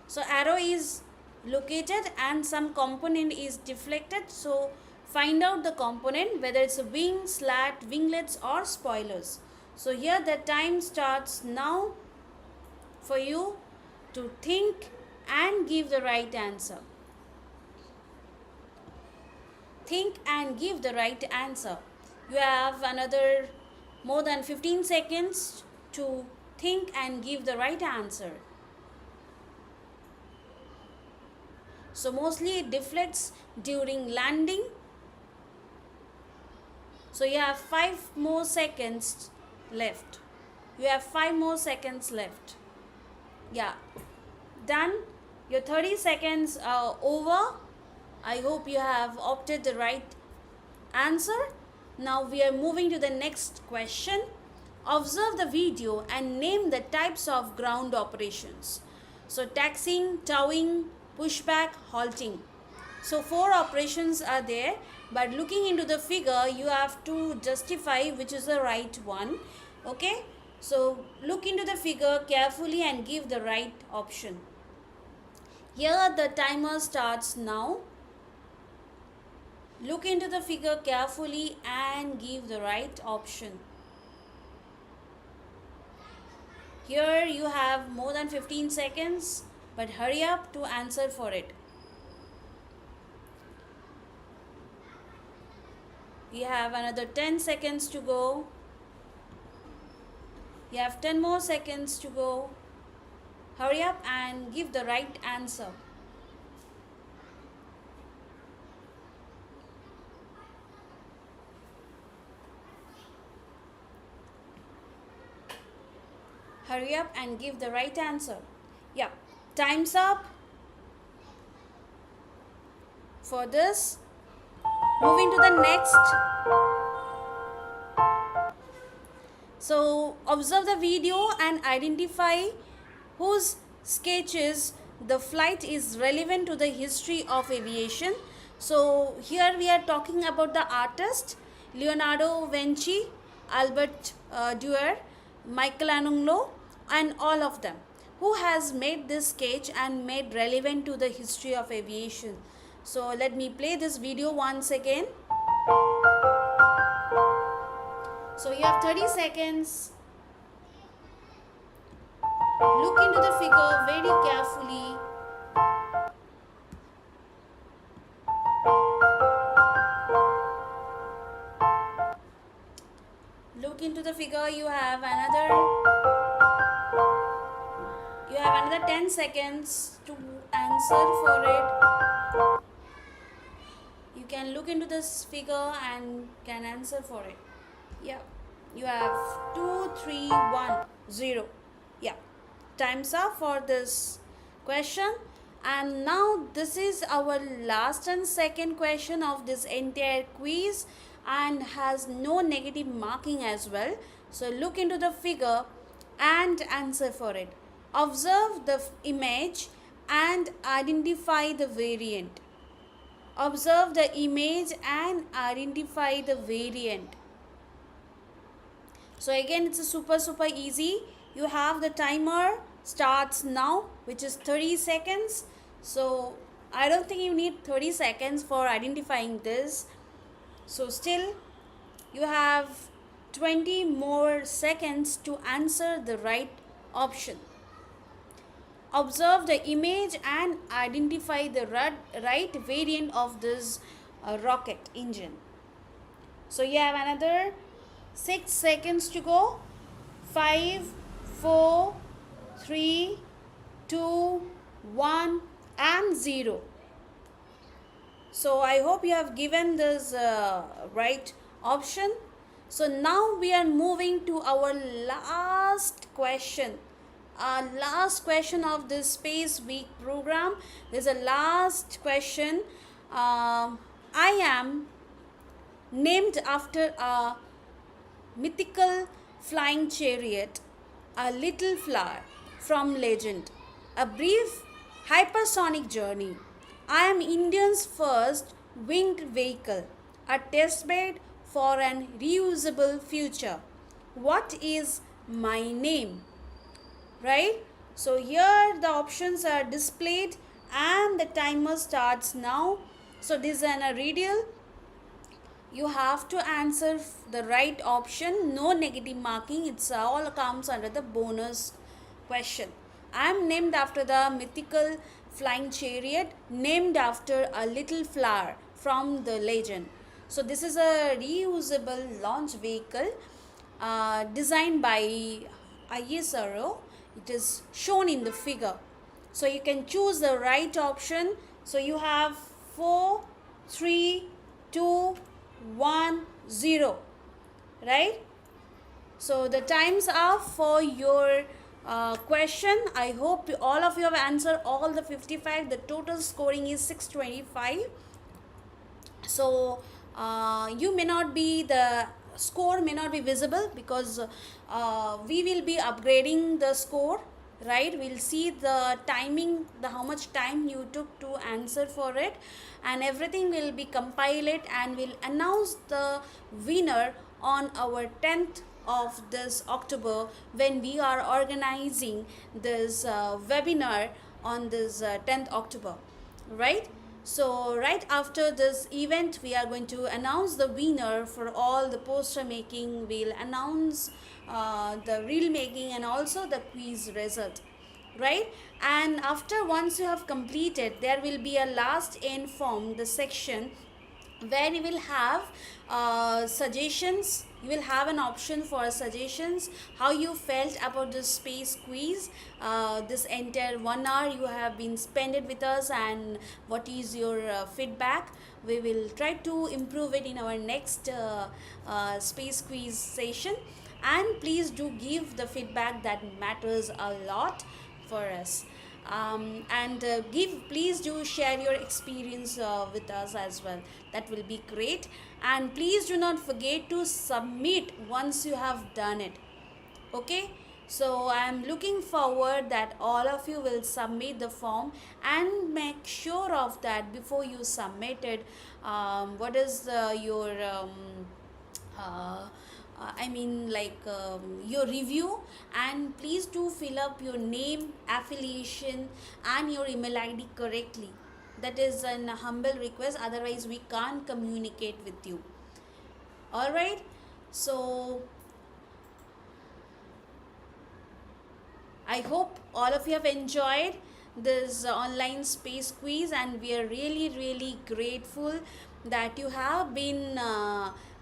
So arrow is located and some component is deflected. So find out the component, whether it's a wing, slat, winglets or spoilers. So here the time starts now for you to think and give the right answer. Think and give the right answer. You have another more than 15 seconds to think and give the right answer. So mostly it deflects during landing. So you have 5 more seconds left. You have 5 more seconds left. Yeah. Done. Your 30 seconds are over. I hope you have opted the right answer. Now we are moving to the next question. Observe the video and name the types of ground operations. So taxiing, towing, pushback, halting. So 4 operations are there, but looking into the figure you have to justify which is the right one. Okay, so look into the figure carefully and give the right option. Here the timer starts now. Look into the figure carefully and give the right option. Here you have more than 15 seconds, but hurry up to answer for it. We have another 10 seconds to go. You have 10 more seconds to go. Hurry up and give the right answer. Hurry up and give the right answer. Yeah, time's up for this. Moving to the next. So observe the video and identify whose sketches the flight is relevant to the history of aviation. So here we are talking about the artist Leonardo Vinci, Albert Durer, Michelangelo, and all of them, who has made this sketch and made relevant to the history of aviation. So let me play this video once again. So you have 30 seconds. Look into the figure very carefully. Look into the figure. You have another 10 seconds to answer for it. You can look into this figure and can answer for it. Yeah, you have 2, 3, 1, 0. Yeah, time's up for this question. And now this is our last and second question of this entire quiz and has no negative marking as well. So look into the figure and answer for it. Observe the image and identify the variant. Observe the image and identify the variant. So again, it's a super easy. You have the timer starts now, which is 30 seconds. So I don't think you need 30 seconds for identifying this. So still you have 20 more seconds to answer the right option. Observe the image and identify the right variant of this rocket engine. So you have another 6 seconds to go. 5, 4, 3, 2, 1 and 0. So I hope you have given this right option. So now we are moving to our last question. Last question of this Space Week program. There's a last question. I am named after a mythical flying chariot, a little flower from legend, a brief hypersonic journey. I am India's first winged vehicle, a testbed for an reusable future. What is my name? Right? So here the options are displayed and the timer starts now. So this is a riddle. You have to answer the right option, no negative marking. It's all comes under the bonus question. I am named after the mythical flying chariot, named after a little flower from the legend. So this is a reusable launch vehicle designed by ISRO. It is shown in the figure. So you can choose the right option. So you have 4, 3, 2, 1, 0. Right? So the time's up for your question. I hope all of you have answered all the 55. The total scoring is 625. So you may not be, the score may not be visible because we will be upgrading the score, right? We'll see the timing, the how much time you took to answer for it, and everything will be compiled and we'll announce the winner on our 10th of this October when we are organizing this webinar on this 10th October, right? So right after this event, we are going to announce the winner for all the poster making. We'll announce the reel making and also the quiz result, right? And after, once you have completed, there will be a last end form, the section where you will have suggestions. You will have an option for suggestions, how you felt about this space quiz, this entire 1 hour you have been spent it with us, and what is your feedback. We will try to improve it in our next space quiz session, and please do give the feedback, that matters a lot for us. And please do share your experience with us as well. That will be great. And please do not forget to submit once you have done it. Okay, So I am looking forward that all of you will submit the form, and make sure of that before you submit it. What is your uh, I mean, like your review, and please do fill up your name, affiliation, and your email ID correctly. That is an humble request, otherwise, we can't communicate with you. All right, so I hope all of you have enjoyed this online space quiz, and we are really, really grateful that you have been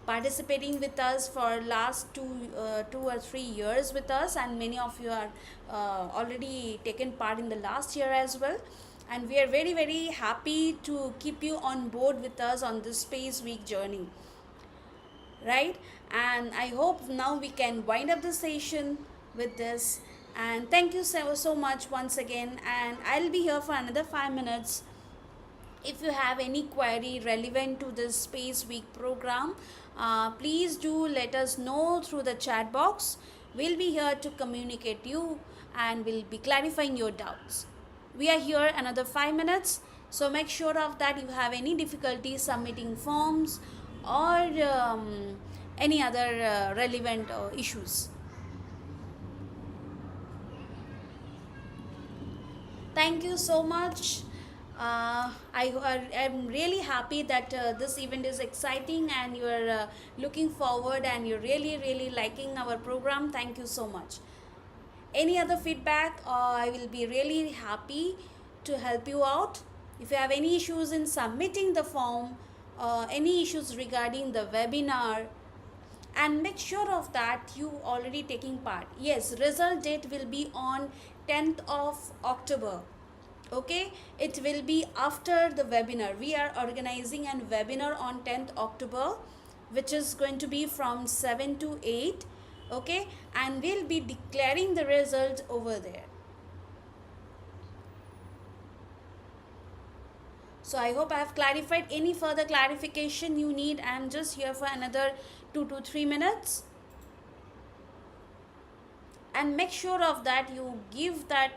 participating with us for last 2 or 3 years with us, and many of you are already taken part in the last year as well. And we are very, very happy to keep you on board with us on this Space Week journey, right? And I hope now we can wind up the session with this. And thank you so much once again, and I'll be here for another 5 minutes. If you have any query relevant to this Space Week program, please do let us know through the chat box. We'll be here to communicate you, and we'll be clarifying your doubts. We are here another 5 minutes, so make sure of that. If you have any difficulty submitting forms or any other relevant issues. Thank you so much. I'm really happy that this event is exciting, and you're looking forward, and you're really, really liking our program. Thank you so much. Any other feedback, I will be really happy to help you out. If you have any issues in submitting the form, any issues regarding the webinar, and make sure of that you already taking part. Yes, result date will be on 10th of October. Okay, it will be after the webinar. We are organizing a webinar on 10th October, which is going to be from 7 to 8. Okay, and we'll be declaring the result over there. So I hope I have clarified. Any further clarification you need, I'm just here for another 2 to 3 minutes. And make sure of that you give that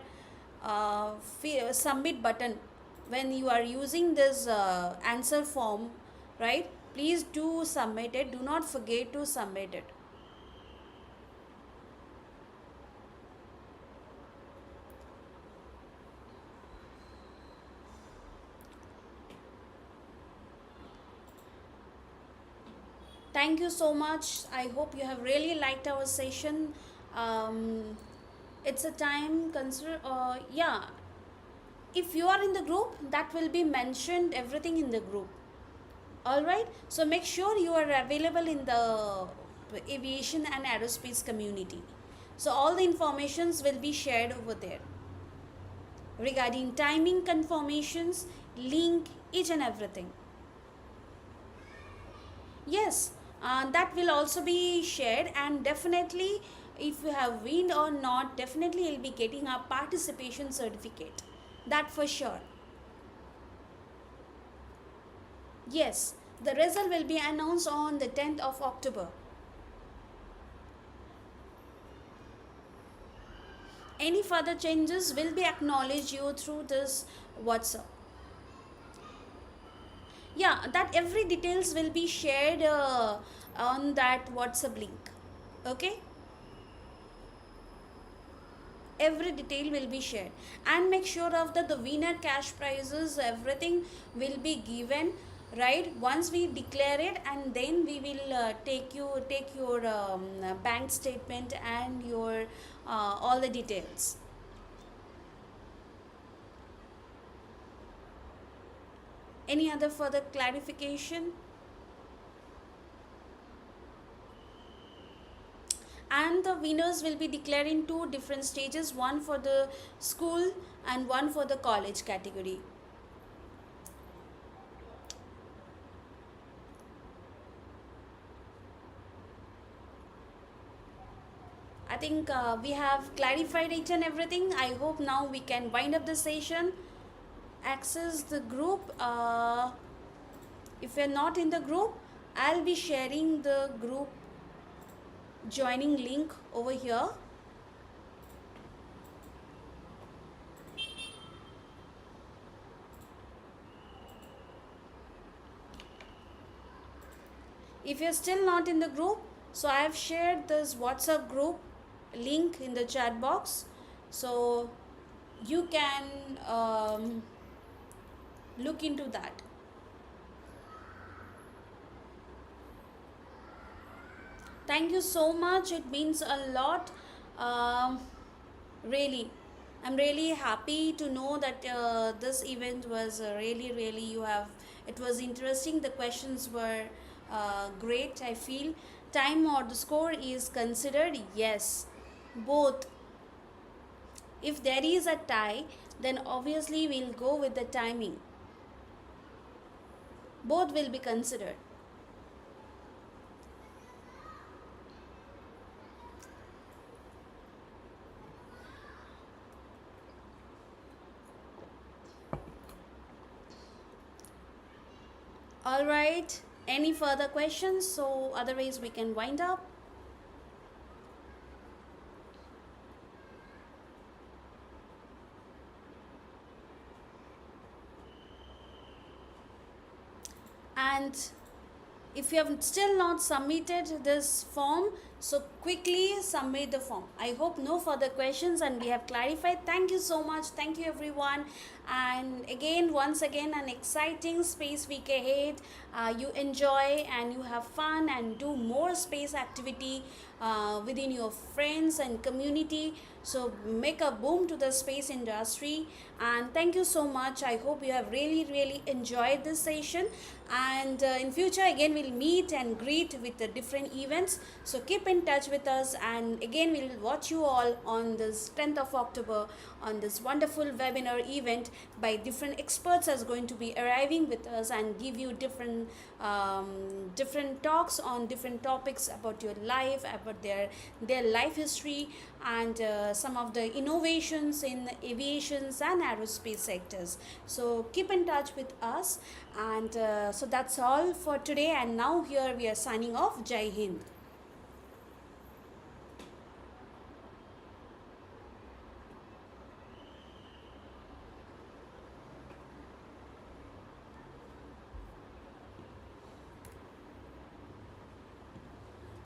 submit button when you are using this answer form, right? Please do submit it. Do not forget to submit it. Thank you so much. I hope you have really liked our session. It's a time consider. Yeah, if you are in the group, that will be mentioned everything in the group. All right. So make sure you are available in the aviation and aerospace community. So all the informations will be shared over there regarding timing confirmations, link, each and everything. Yes, that will also be shared, and definitely if you have win or not, definitely you'll be getting a participation certificate. That for sure. Yes, the result will be announced on the 10th of October. Any further changes will be acknowledged you through this WhatsApp. Yeah, that every details will be shared on that WhatsApp link. Okay, every detail will be shared, and make sure of that the winner cash prizes, everything will be given, right? Once we declare it, and then we will take your bank statement and your all the details. Any other further clarification? And the winners will be declared in two different stages, one for the school and one for the college category. I think we have clarified each and everything. I hope now we can wind up the session. Access the group. If you're not in the group, I'll be sharing the group joining link over here. If you're still not in the group, so I have shared this WhatsApp group link in the chat box, so you can look into that. Thank you so much, it means a lot. um, Really, I'm really happy to know that this event was really you have, it was interesting, the questions were great. I feel time or the score is considered, yes, both. If there is a tie, then obviously we'll go with the timing, both will be considered. All right, any further questions? So otherwise we can wind up. And if you have still not submitted this form, so quickly submit the form. I hope no further questions and we have clarified. Thank you so much, thank you everyone. And again, once again, an exciting space week ahead. You enjoy and you have fun and do more space activity within your friends and community, so make a boom to the space industry. And thank you so much, I hope you have really enjoyed this session. And in future again we'll meet and greet with the different events, so keep in touch with us. And again we'll watch you all on this 10th of October on this wonderful webinar event by different experts as going to be arriving with us and give you different different talks on different topics about your life, about their life history, and some of the innovations in aviations and aerospace sectors. So keep in touch with us. And so that's all for today, and now here we are signing off. Jai Hind.